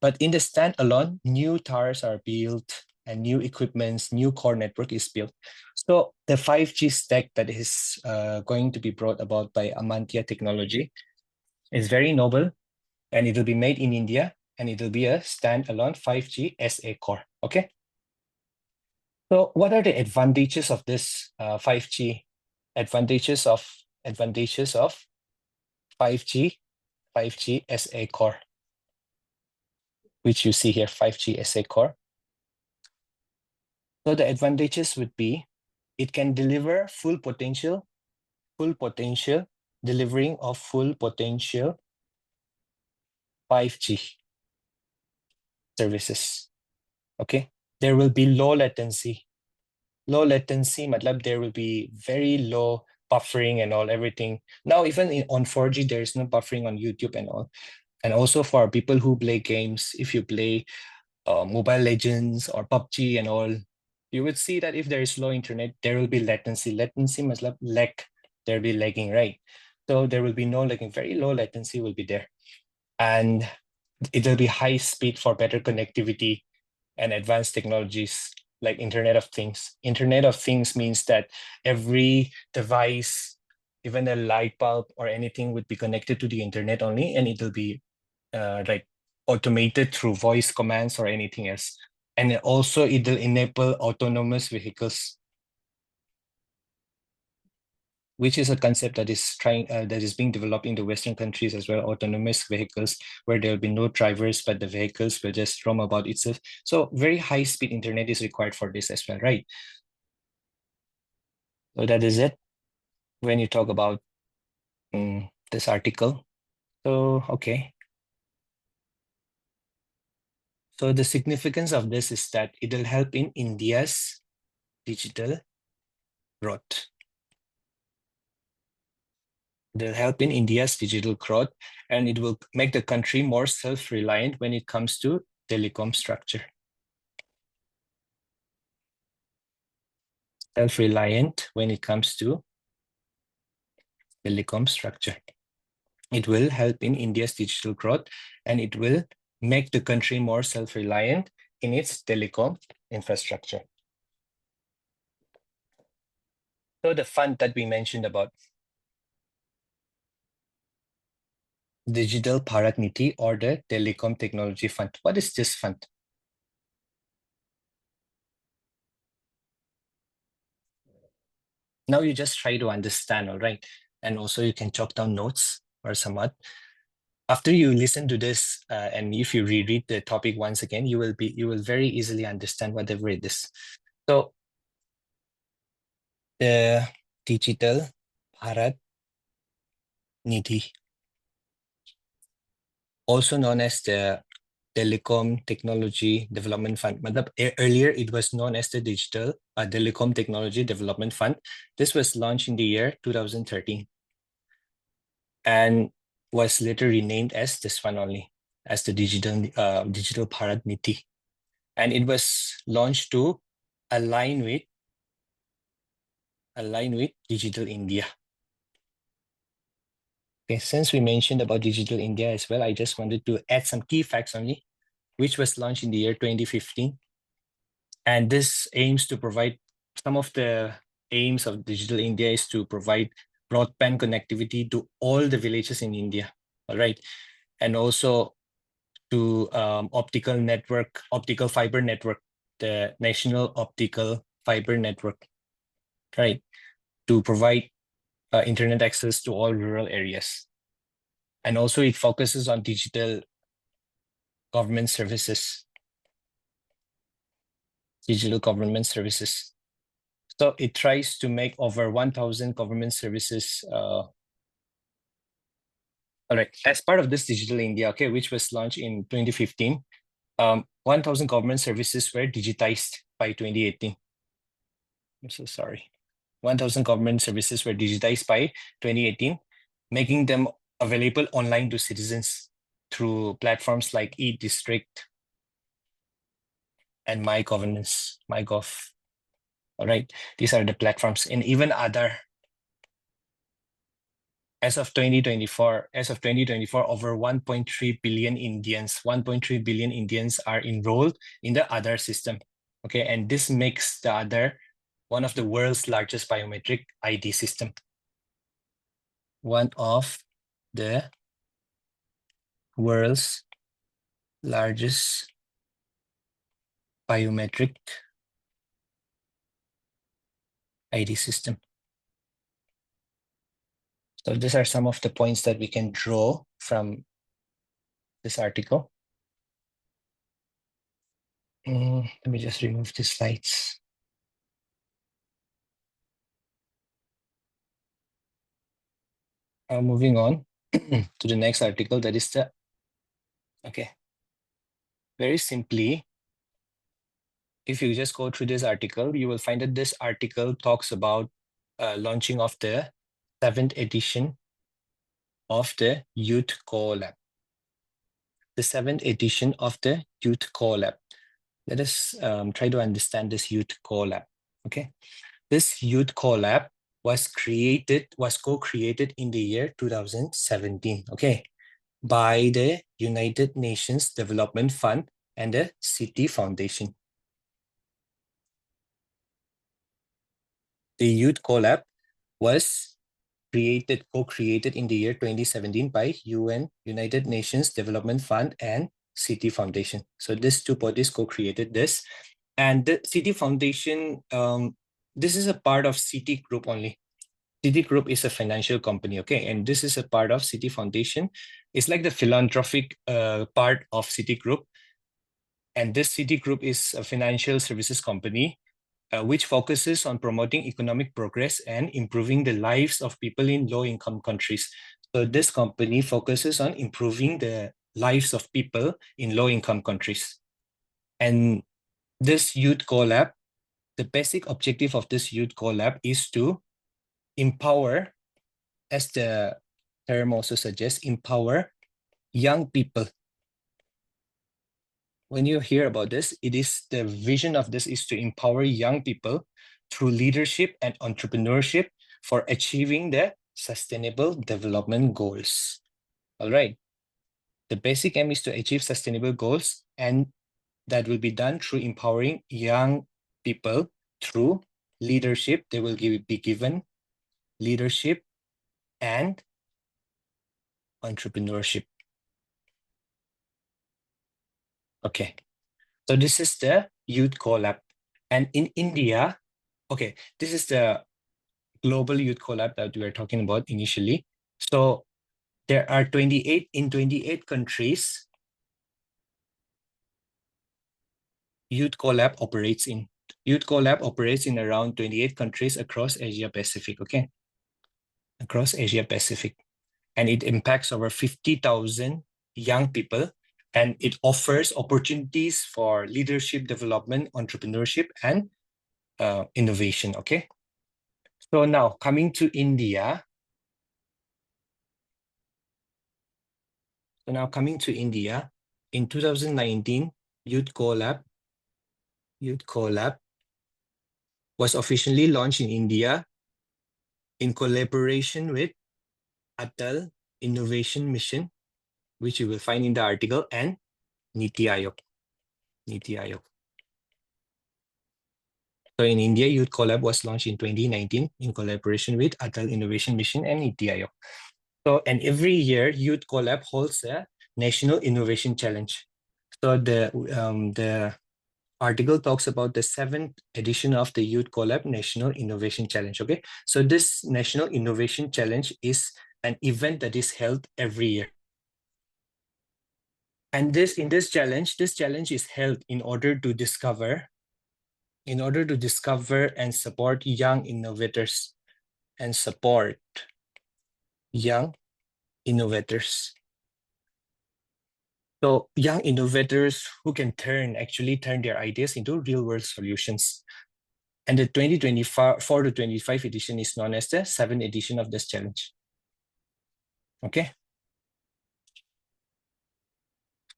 But in the standalone, new towers are built and new equipments, new core network is built. So the 5G stack that is going to be brought about by Amantia Technology is very noble, and it will be made in India, and it will be a standalone 5G SA core, okay? So what are the advantages of this 5G? Advantages of 5G SA core, which you see here, 5G SA core. So the advantages would be, it can deliver delivering of full potential 5G services. Okay, there will be low latency. Low latency, matlab there will be very low buffering and all, everything. Now even on 4G, there is no buffering on YouTube and all. And also for people who play games, if you play Mobile Legends or PUBG and all, you would see that if there is slow internet, there will be latency. Latency must lag. There will be lagging, right? So there will be no lagging. Very low latency will be there. And it will be high speed for better connectivity and advanced technologies like Internet of Things. Internet of Things means that every device, even a light bulb or anything, would be connected to the internet only, and it will be like automated through voice commands or anything else. And also it will enable autonomous vehicles, which is a concept that is being developed in the Western countries as well. Autonomous vehicles where there will be no drivers, but the vehicles will just roam about itself. So very high speed internet is required for this as well, right? So that is it when you talk about this article. So, okay. So the significance of this is that it will help in India's digital growth. It will help in India's digital growth, and it will make the country more self-reliant when it comes to telecom structure. Self-reliant when it comes to telecom structure. It will help in India's digital growth, and it will make the country more self-reliant in its telecom infrastructure. So the fund that we mentioned about, Digital Bharat Niti or the Telecom Technology Fund. What is this fund? Now you just try to understand, all right? And also you can jot down notes or somewhat. After you listen to this, and if you reread the topic once again, you will very easily understand whatever it is. So the Digital Bharat Nidhi, also known as the Telecom Technology Development Fund. Earlier, it was known as the Digital Telecom Technology Development Fund. This was launched in the year 2013 and was later renamed as this one only, as the Digital Bharat Niti. And it was launched to align with Digital India. Okay, since we mentioned about Digital India as well, I just wanted to add some key facts only, which was launched in the year 2015. And this aims to provide, some of the aims of Digital India is to provide broadband connectivity to all the villages in India, all right? And also to optical fiber network, the National Optical Fiber Network, right? To provide internet access to all rural areas. And also it focuses on digital government services. So it tries to make over 1,000 government services. All right, as part of this Digital India, okay, which was launched in 2015, 1,000 government services were digitized by 2018. I'm so sorry. 1,000 government services were digitized by 2018, making them available online to citizens through platforms like e-District and My Governance, MyGov. All right, these are the platforms, and even other. As of 2024, over 1.3 billion Indians are enrolled in the Aadhaar system. Okay, and this makes the Aadhaar one of the world's largest biometric ID system. One of the world's largest biometric ID system. So these are some of the points that we can draw from this article. Let me just remove the slides. Moving on to the next article, that is the, okay. Very simply, if you just go through this article, you will find that this article talks about launching of the 7th edition of the Youth Core Lab. The 7th edition of the Youth Core Lab. Let us try to understand this Youth Core Lab. Okay, this Youth Core Lab was co-created in the year 2017. Okay, by the United Nations Development Fund and the City Foundation. The Youth Core Lab was co-created in the year 2017 by UN, United Nations Development Fund and City Foundation. So these two bodies co-created this. And the City Foundation, this is a part of City Group only. City Group is a financial company, okay? And this is a part of City Foundation. It's like the philanthropic part of City Group. And this City Group is a financial services company which focuses on promoting economic progress and improving the lives of people in low-income countries. So this company focuses on improving the lives of people in low-income countries. And this youth collab, the basic objective of this youth collab is to empower, as the term also suggests, empower young people. When you hear about this, it is the vision of this is to empower young people through leadership and entrepreneurship for achieving the sustainable development goals. All right. The basic aim is to achieve sustainable goals, and that will be done through empowering young people through leadership. They will be given leadership and entrepreneurship. Okay, so this is the youth collab. And in India, okay, this is the global youth collab that we were talking about initially. So there are 28 countries Youth Collab operates in. Youth Collab operates in around 28 countries across Asia Pacific, okay? Across Asia Pacific. And it impacts over 50,000 young people, and it offers opportunities for leadership development, entrepreneurship, and innovation, okay? So now coming to India. In 2019, Youth Collab was officially launched in India in collaboration with Atal Innovation Mission, which you will find in the article, and Niti Aayog. So in India, Youth Collab was launched in 2019 in collaboration with Atal Innovation Mission and Niti Aayog. So, and every year, Youth Collab holds a National Innovation Challenge. So the article talks about the 7th edition of the Youth Collab National Innovation Challenge. Okay, so this National Innovation Challenge is an event that is held every year. And this challenge is held in order to discover and support young innovators So young innovators who can actually turn their ideas into real world solutions. And the 2024 to 25 edition is known as the 7th edition of this challenge. Okay.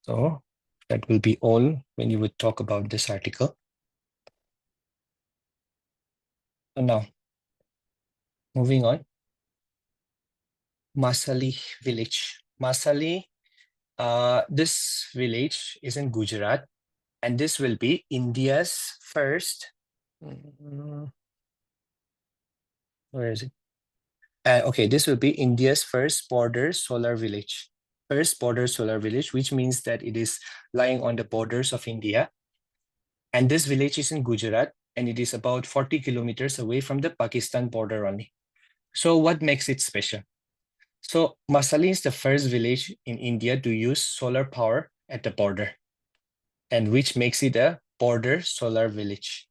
So that will be all when you would talk about this article. So now, moving on. Masali village. Masali, this village is in Gujarat, and this will be India's first. Where is it? Okay, this will be India's first border solar village. Which means that it is lying on the borders of India. And this village is in Gujarat, and it is about 40 kilometers away from the Pakistan border only. So what makes it special? So Masali is the first village in India to use solar power at the border, and which makes it a border solar village.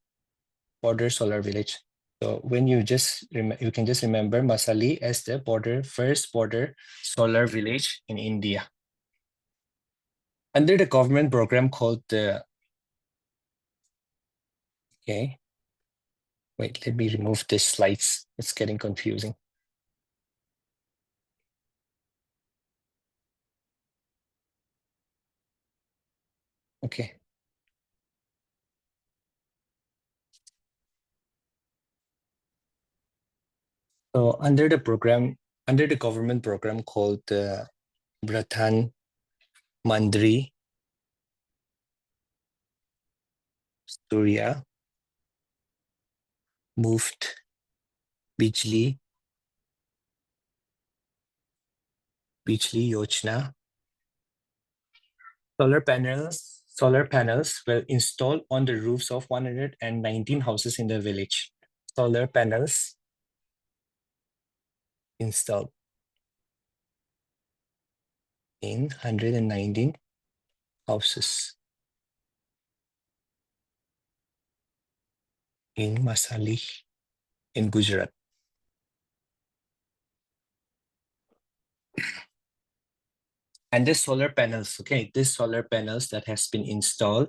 So when you can just remember Masali as the first border solar village in India. Under the government program called the okay. Wait, let me remove these slides. It's getting confusing. Okay. So under the government program called the Pradhan Mantri Surya Muft Bijli Yojana, solar panels were installed on the roofs of 119 houses in the village. Solar panels installed in 119 houses in Masali in Gujarat. And this solar panels, okay, these solar panels that has been installed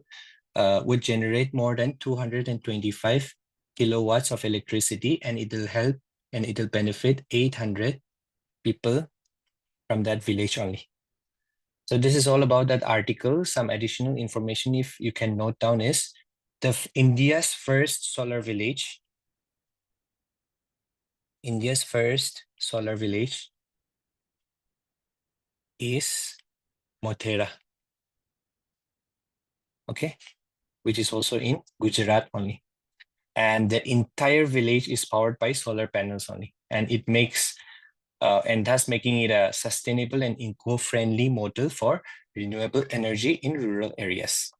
would generate more than 225 kilowatts of electricity, and it will help and it will benefit 800 people from that village only. So this is all about that article. Some additional information, if you can note down, is India's first solar village. India's first solar village is Mothera. Okay, which is also in Gujarat only. And the entire village is powered by solar panels only. And it makes, and thus making it a sustainable and eco-friendly model for renewable energy in rural areas.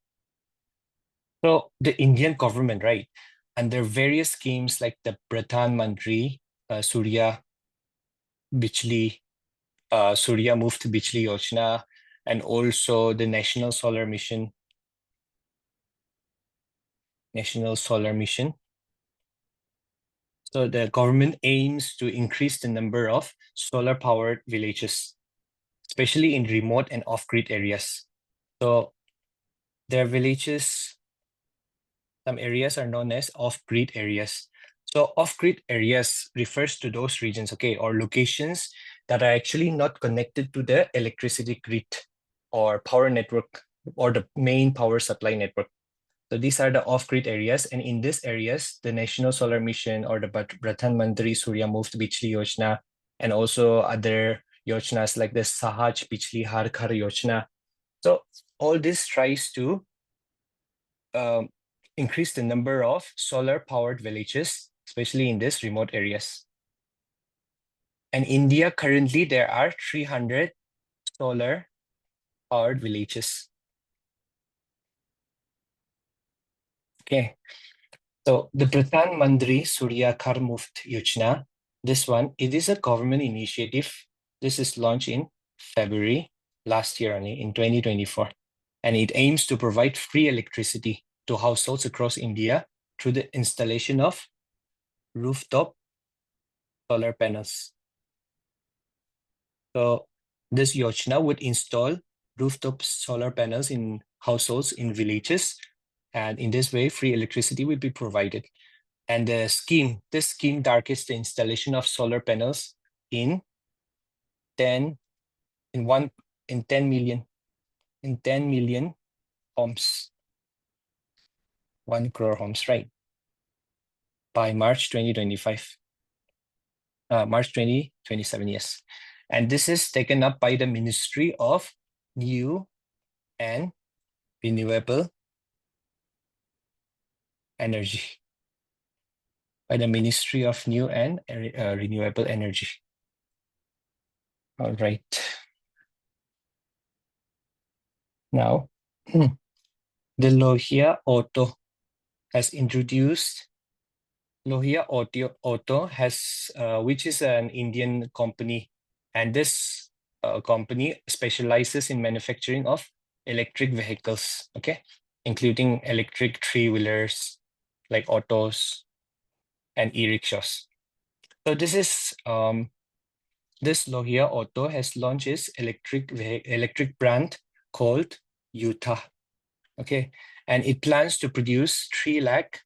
So the Indian government, right, under various schemes like the Pradhan Mantri Surya Bijli, Surya Muft Bijli Yojana, and also the National Solar Mission. So the government aims to increase the number of solar-powered villages, especially in remote and off-grid areas. So their villages, some areas are known as off-grid areas. So off-grid areas refers to those regions, okay, or locations that are actually not connected to the electricity grid or power network or the main power supply network. So these are the off-grid areas, and in these areas, the National Solar Mission or the Pradhan Mantri Surya Muft Bijli Yojana, and also other yojanas like the Sahaj Bijli Har Ghar Yojana. So all this tries to increase the number of solar-powered villages, especially in these remote areas. And India, currently, there are 300 solar-powered villages. Okay. So the Pradhan Mantri Surya Ghar Muft Yojana, this one, it is a government initiative. This is launched in February last year only, in 2024. And it aims to provide free electricity to households across India through the installation of rooftop solar panels. So this Yojana would install rooftop solar panels in households in villages. And in this way, free electricity will be provided. And this scheme targets the installation of solar panels in 10 million homes, 1 crore homes, right? By March 2025, March 2027, yes. And this is taken up by the Ministry of New and Renewable Energy. By the Ministry of New and Renewable Energy. All right. Now, the Lohia Auto has introduced Lohia Auto has, which is an Indian company, and this company specializes in manufacturing of electric vehicles, okay, including electric three-wheelers like autos and e-rickshaws. So this is this Lohia Auto has launched its electric brand called Utah, okay, and it plans to produce 3 lakh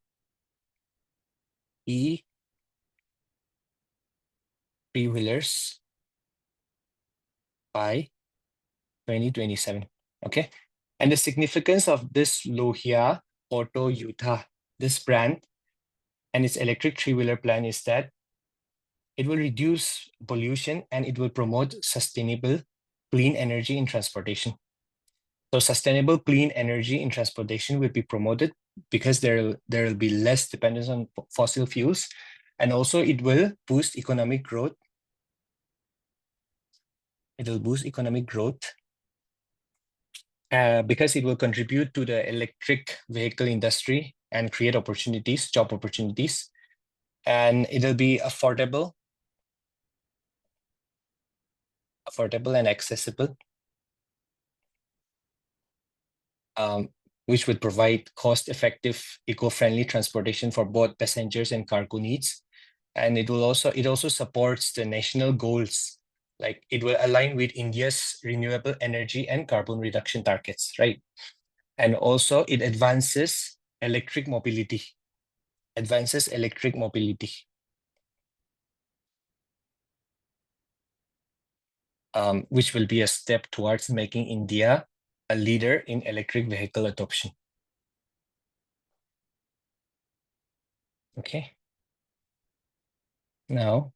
three-wheelers by 2027, okay? And the significance of this Lohia Auto Utah, this brand, and its electric three-wheeler plan is that it will reduce pollution and it will promote sustainable clean energy in transportation. So sustainable clean energy in transportation will be promoted because there will be less dependence on fossil fuels, and also it will boost economic growth. It will boost economic growth because it will contribute to the electric vehicle industry and create opportunities, job opportunities, and it'll be affordable and accessible, which would provide cost-effective, eco-friendly transportation for both passengers and cargo needs. And it also supports the national goals Like it will align with India's renewable energy and carbon reduction targets, right? And also it advances electric mobility, which will be a step towards making India a leader in electric vehicle adoption. Okay. Now,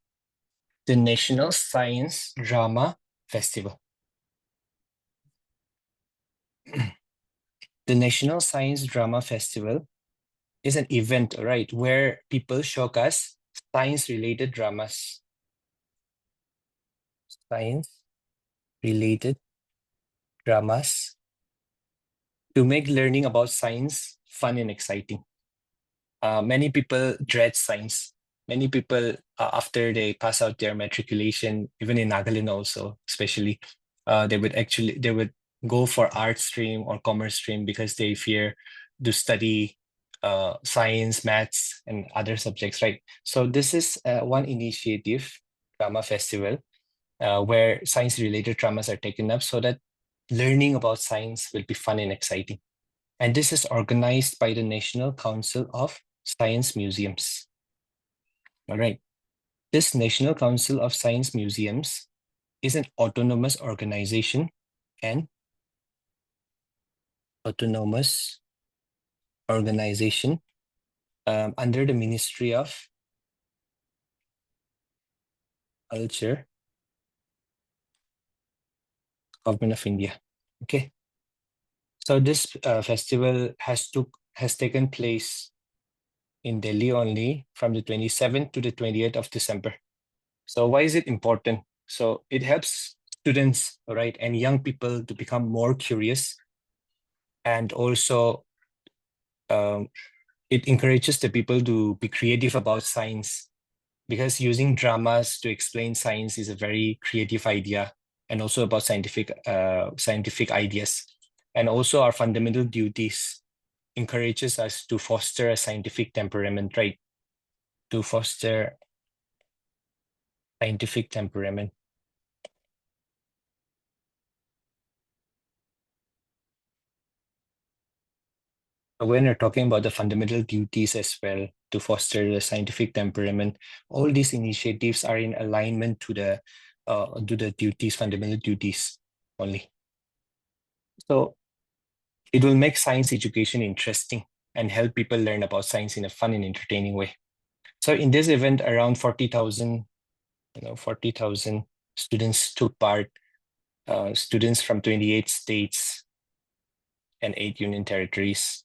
the National Science Drama Festival. The National Science Drama Festival is an event, right, where people showcase science-related dramas. Science-related dramas to make learning about science fun and exciting. Many people dread science. Many people, after they pass out their matriculation, even in Nagaland also, especially, they would go for art stream or commerce stream because they fear to study science, maths, and other subjects, right? So this is one initiative, drama festival, where science-related dramas are taken up so that learning about science will be fun and exciting. And this is organized by the National Council of Science Museums. All right. This National Council of Science Museums is an autonomous organization and under the Ministry of Culture, Government of India. Okay. So this festival has taken place in Delhi only from the 27th to the 28th of December. So why is it important? So it helps students, right, and young people to become more curious, and also it encourages the people to be creative about science, because using dramas to explain science is a very creative idea, and also about scientific ideas. And also our fundamental duties encourages us to foster a scientific temperament, right? To foster scientific temperament. When we're talking about the fundamental duties as well, to foster the scientific temperament, all these initiatives are in alignment to the duties, fundamental duties only. So it will make science education interesting and help people learn about science in a fun and entertaining way. So in this event, around 40,000 students took part, students from 28 states and 8 union territories.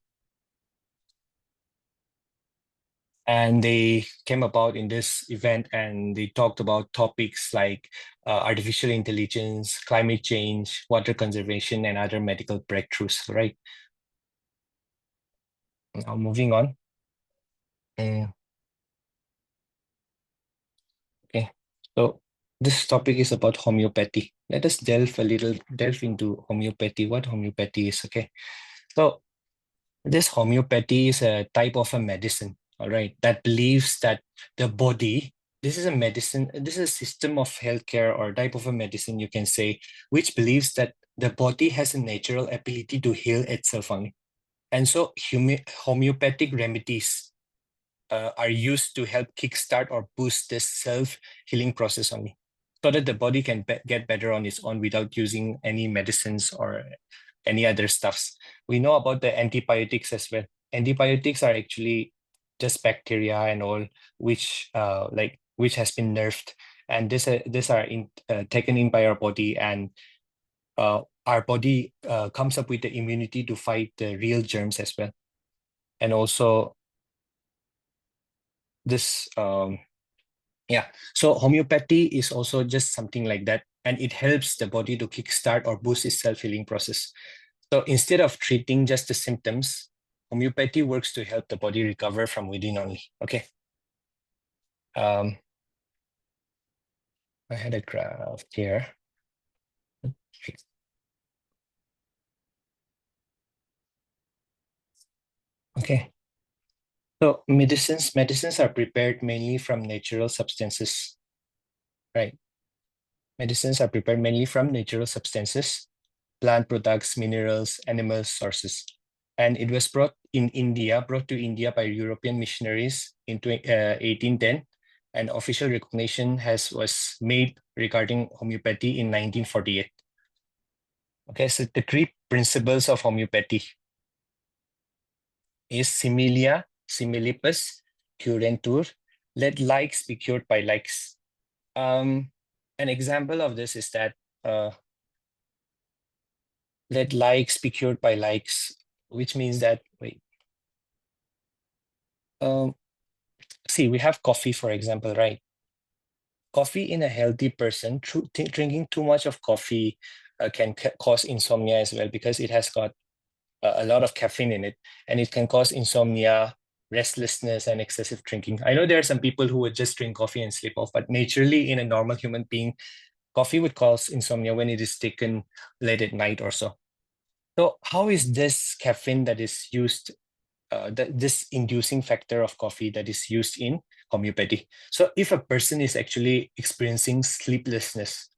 And they came about in this event and they talked about topics like artificial intelligence, climate change, water conservation, and other medical breakthroughs, right? Now moving on. Okay, so this topic is about homeopathy. Let us delve into homeopathy, what homeopathy is, okay? So this homeopathy is a type of a medicine, all right, that believes that the body, this is a medicine, this is a system of healthcare or type of a medicine, you can say, which believes that the body has a natural ability to heal itself only. And so homeopathic remedies are used to help kickstart or boost this self-healing process only, so that the body can get better on its own without using any medicines or any other stuffs. We know about the antibiotics as well. Antibiotics are actually just bacteria and all, which has been nerfed, and these are taken in by our body, and our body comes up with the immunity to fight the real germs as well. And also this so homeopathy is also just something like that, and it helps the body to kickstart or boost its self-healing process. So instead of treating just the symptoms, homeopathy works to help the body recover from within only. Okay. I had a graph here. Okay. So medicines are prepared mainly from natural substances, right? Medicines are prepared mainly from natural substances, plant products, minerals, animal sources. And it was brought to India by European missionaries in 1810. And official recognition was made regarding homeopathy in 1948. Okay, so the three principles of homeopathy is similia, similibus, curantur, let likes be cured by likes. An example of this is that let likes be cured by likes, which means that, see, we have coffee, for example, right? Coffee in a healthy person, drinking too much of coffee can cause insomnia as well, because it has got a lot of caffeine in it, and it can cause insomnia, restlessness, and excessive drinking. I know there are some people who would just drink coffee and sleep off, but naturally in a normal human being, coffee would cause insomnia when it is taken late at night or so. So how is this caffeine that is used, this inducing factor of coffee that is used in homeopathy? So if a person is actually experiencing sleeplessness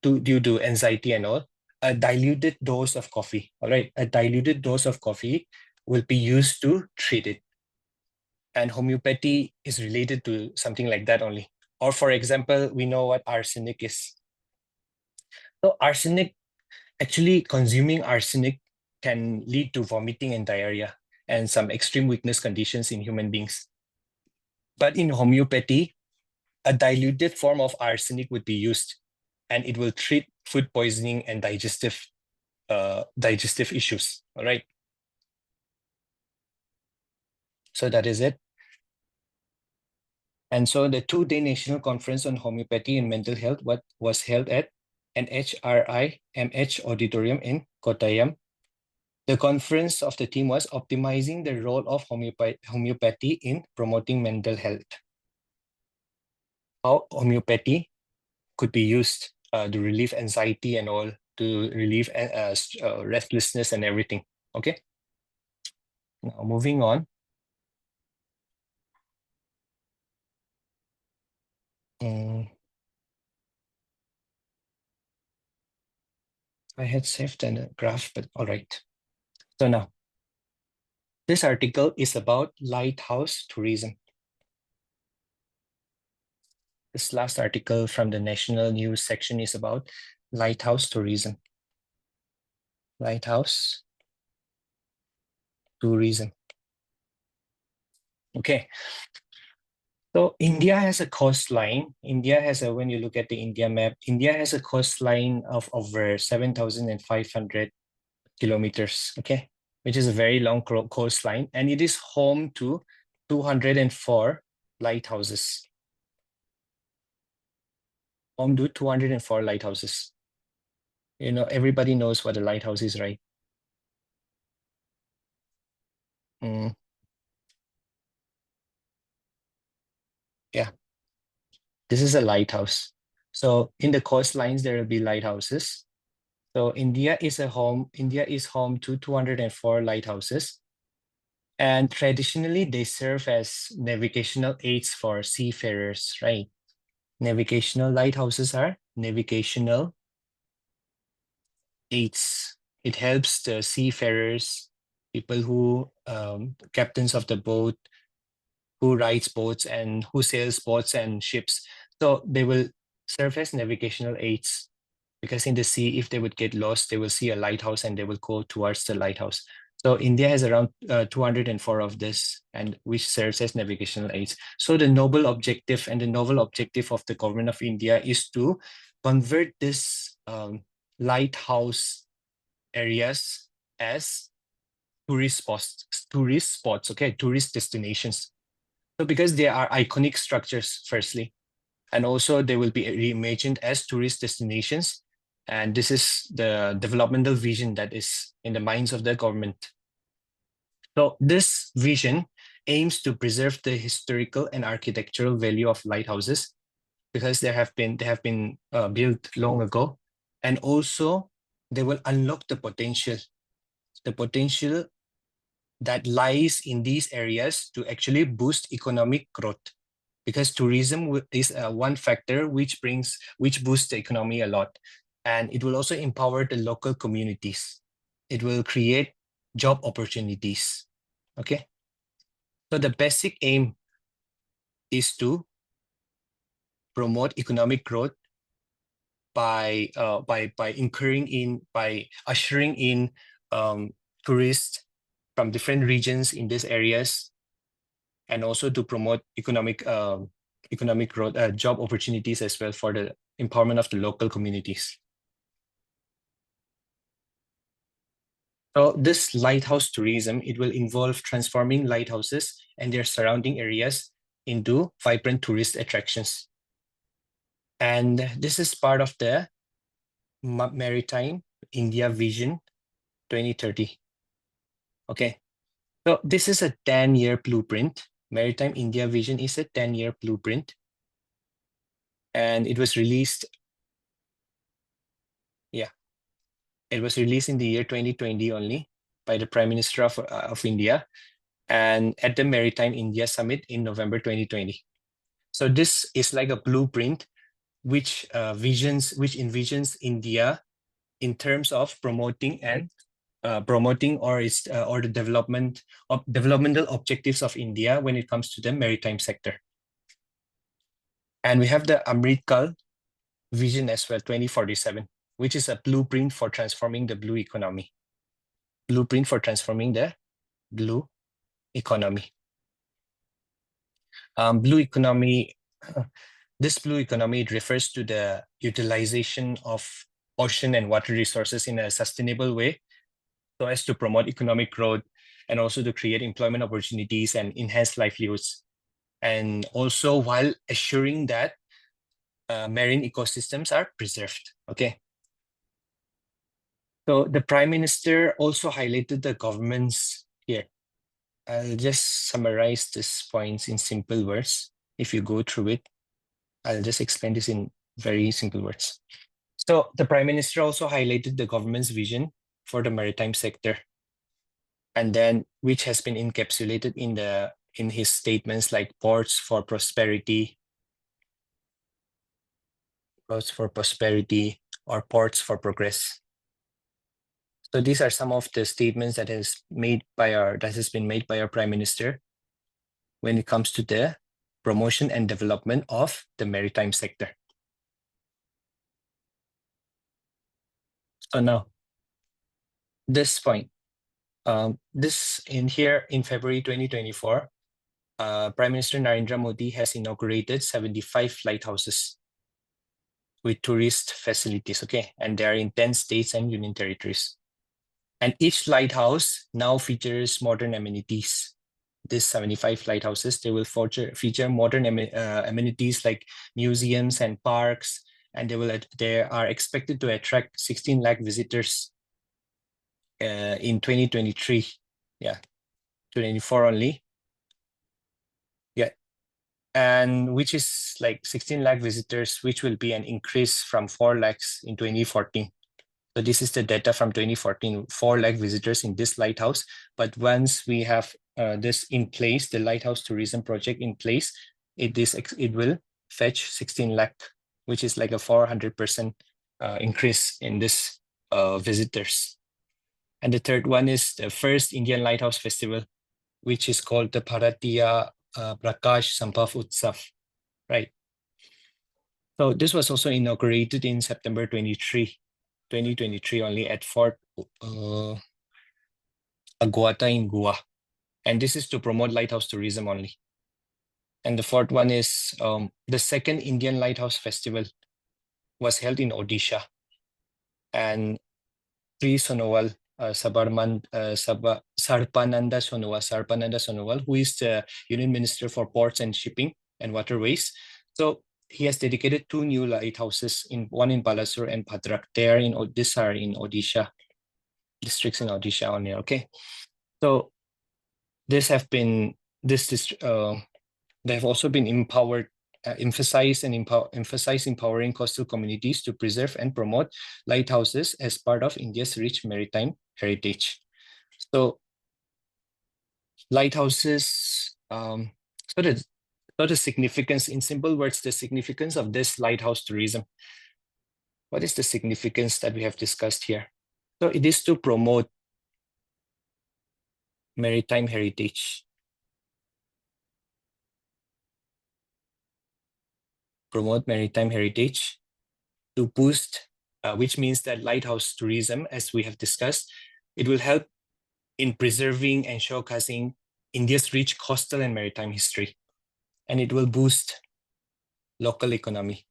due to anxiety and all, a diluted dose of coffee, all right, a diluted dose of coffee will be used to treat it. And homeopathy is related to something like that only. Or for example, we know what arsenic is. So arsenic, actually consuming arsenic can lead to vomiting and diarrhea and some extreme weakness conditions in human beings. But in homeopathy, a diluted form of arsenic would be used, and it will treat food poisoning and digestive issues. All right. So that is it. And so the 2-day National Conference on Homeopathy and Mental Health was held at an HRIMH auditorium in Kottayam. The conference of the theme was optimizing the role of homeopathy in promoting mental health. How homeopathy could be used to relieve anxiety and all, to relieve restlessness and everything. Okay. Now moving on. I had saved a graph, but all right. So now, this article is about Lighthouse tourism. This last article from the national news section is about Lighthouse tourism. Lighthouse tourism. Okay. So India has a coastline. India has a, when you look at the India map, India has a coastline of over 7,500 kilometers, okay, which is a very long coastline, and it is home to 204 lighthouses. Home to 204 lighthouses. You know, everybody knows what a lighthouse is, right? Yeah, this is a lighthouse. So in the coastlines, there will be lighthouses. So India is home to 204 lighthouses. And traditionally, they serve as navigational aids for seafarers, right? Navigational lighthouses are navigational aids. It helps the seafarers, people who, captains of the boat, who rides boats and who sails boats and ships. So they will serve as navigational aids, because in the sea, if they would get lost, they will see a lighthouse and they will go towards the lighthouse. So India has around 204 of this, and which serves as navigational aids. So the noble objective of the government of India is to convert this lighthouse areas as tourist spots, okay, tourist destinations. So because they are iconic structures, firstly, and also they will be reimagined as tourist destinations. And this is the developmental vision that is in the minds of the government. So this vision aims to preserve the historical and architectural value of lighthouses, because they have been built long ago, and also they will unlock the potential that lies in these areas to actually boost economic growth. because tourism is one factor which boosts the economy a lot, and it will also empower the local communities. It will create job opportunities. Okay, so the basic aim is to promote economic growth by ushering in tourists from different regions in these areas, and also to promote economic growth, job opportunities as well for the empowerment of the local communities. So this lighthouse tourism, it will involve transforming lighthouses and their surrounding areas into vibrant tourist attractions. And this is part of the Maritime India Vision 2030. Okay, so this is a 10-year blueprint. Maritime India Vision is a 10-year blueprint. And it was released, it was released in the year 2020 only by the Prime Minister of India, and at the Maritime India Summit in November 2020. So this is like a blueprint which envisions India in terms of promoting the developmental objectives of India when it comes to the maritime sector. And we have the Amrit Kal vision as well, 2047, which is a blueprint for transforming the blue economy. Blueprint for transforming the blue economy. Blue economy, this blue economy, it refers to the utilization of ocean and water resources in a sustainable way, so as to promote economic growth and also to create employment opportunities and enhance livelihoods. And also while assuring that marine ecosystems are preserved. Okay. So the Prime Minister also highlighted the government's here. I'll just summarize these points in simple words. If you go through it, I'll just explain this in very simple words. So the Prime Minister also highlighted the government's vision for the maritime sector, and then which has been encapsulated in his statements like ports for prosperity, or ports for progress. So these are some of the statements that has been made by our Prime Minister when it comes to the promotion and development of the maritime sector. So now, this point, this in here in February 2024, Prime Minister Narendra Modi has inaugurated 75 lighthouses with tourist facilities, okay? And they are in 10 states and union territories. And each lighthouse now features modern amenities. These 75 lighthouses, they will feature modern amenities like museums and parks, and they are expected to attract 16 lakh visitors in 2023. Yeah, 2024 only. Yeah, and which is like 16 lakh visitors, which will be an increase from 4 lakhs in 2014. So this is the data from 2014, 4 lakh visitors in this lighthouse. But once we have this in place, the lighthouse tourism project in place, it will fetch 16 lakh, which is like a 400% increase in this visitors. And the third one is the first Indian Lighthouse Festival, which is called the Bharatiya Prakash Sambhav Utsav, right? So this was also inaugurated in September 2023 only at Fort Aguata in Goa. And this is to promote lighthouse tourism only. And the fourth one is the second Indian Lighthouse Festival was held in Odisha. And Sri Sonowal, Sarpananda Sonowal, who is the Union Minister for Ports and Shipping and Waterways. So he has dedicated 2 new lighthouses, one in Balasore and Bhadrak. These are in Odisha, districts in Odisha only, okay? So they have also been emphasized empowering coastal communities to preserve and promote lighthouses as part of India's rich maritime heritage. So lighthouses, So the significance, in simple words, the significance of this lighthouse tourism. What is the significance that we have discussed here? So it is to promote maritime heritage. Promote maritime heritage to boost, which means that lighthouse tourism, as we have discussed, it will help in preserving and showcasing India's rich coastal and maritime history. And it will boost local economy.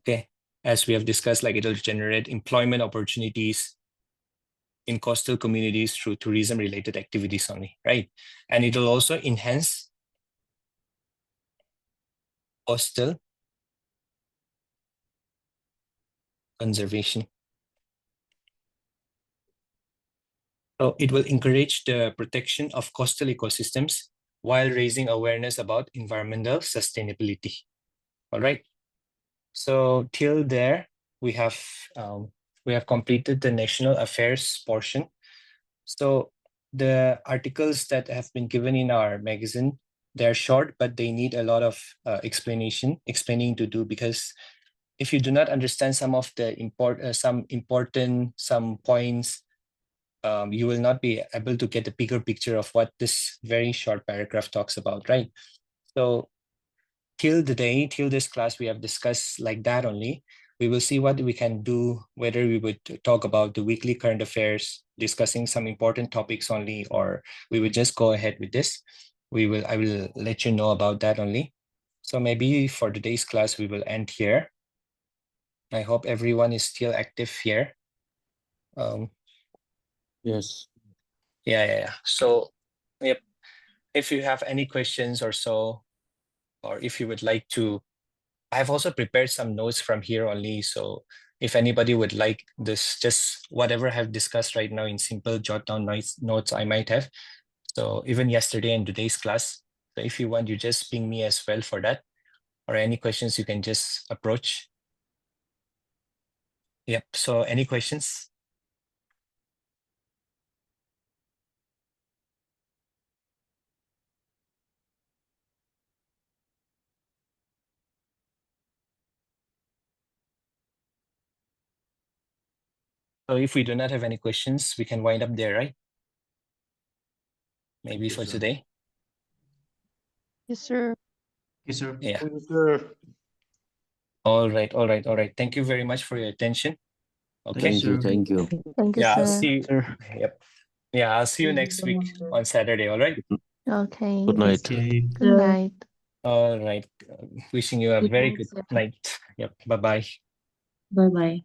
Okay, as we have discussed, like it will generate employment opportunities in coastal communities through tourism related activities only, right? And it will also enhance coastal conservation. So it will encourage the protection of coastal ecosystems while raising awareness about environmental sustainability. All right. So till there, we have completed the national affairs portion. So the articles that have been given in our magazine, they're short, but they need a lot of explaining to do, because if you do not understand some of the some points, you will not be able to get a bigger picture of what this very short paragraph talks about, right? So till this class, we have discussed like that only. We will see what we can do, whether we would talk about the weekly current affairs, discussing some important topics only, or we would just go ahead with this. I will let you know about that only. So maybe for today's class, we will end here. I hope everyone is still active here. Yes. Yeah. So, yep. If you have any questions or so, or if you would like to, I've also prepared some notes from here only. So if anybody would like this, just whatever I've discussed right now in simple jot down notes I might have. So even yesterday and today's class. So if you want, you just ping me as well for that, or any questions you can just approach. Yep. So any questions? So if we do not have any questions, we can wind up there, right? Maybe for today. Yes, sir. Yes, sir. Yeah. Yes, sir. All right. Thank you very much for your attention. Okay. Thank you. Thank you. Thank you, Yeah, I'll sir. see you. Sir. Yep. Yeah, I'll see you Thank you next so week much, sir. on Saturday. All right. Okay. Good night. Okay. Good night. All right. Wishing you a Good very night, good sir. night. Yep. Bye-bye. Bye-bye.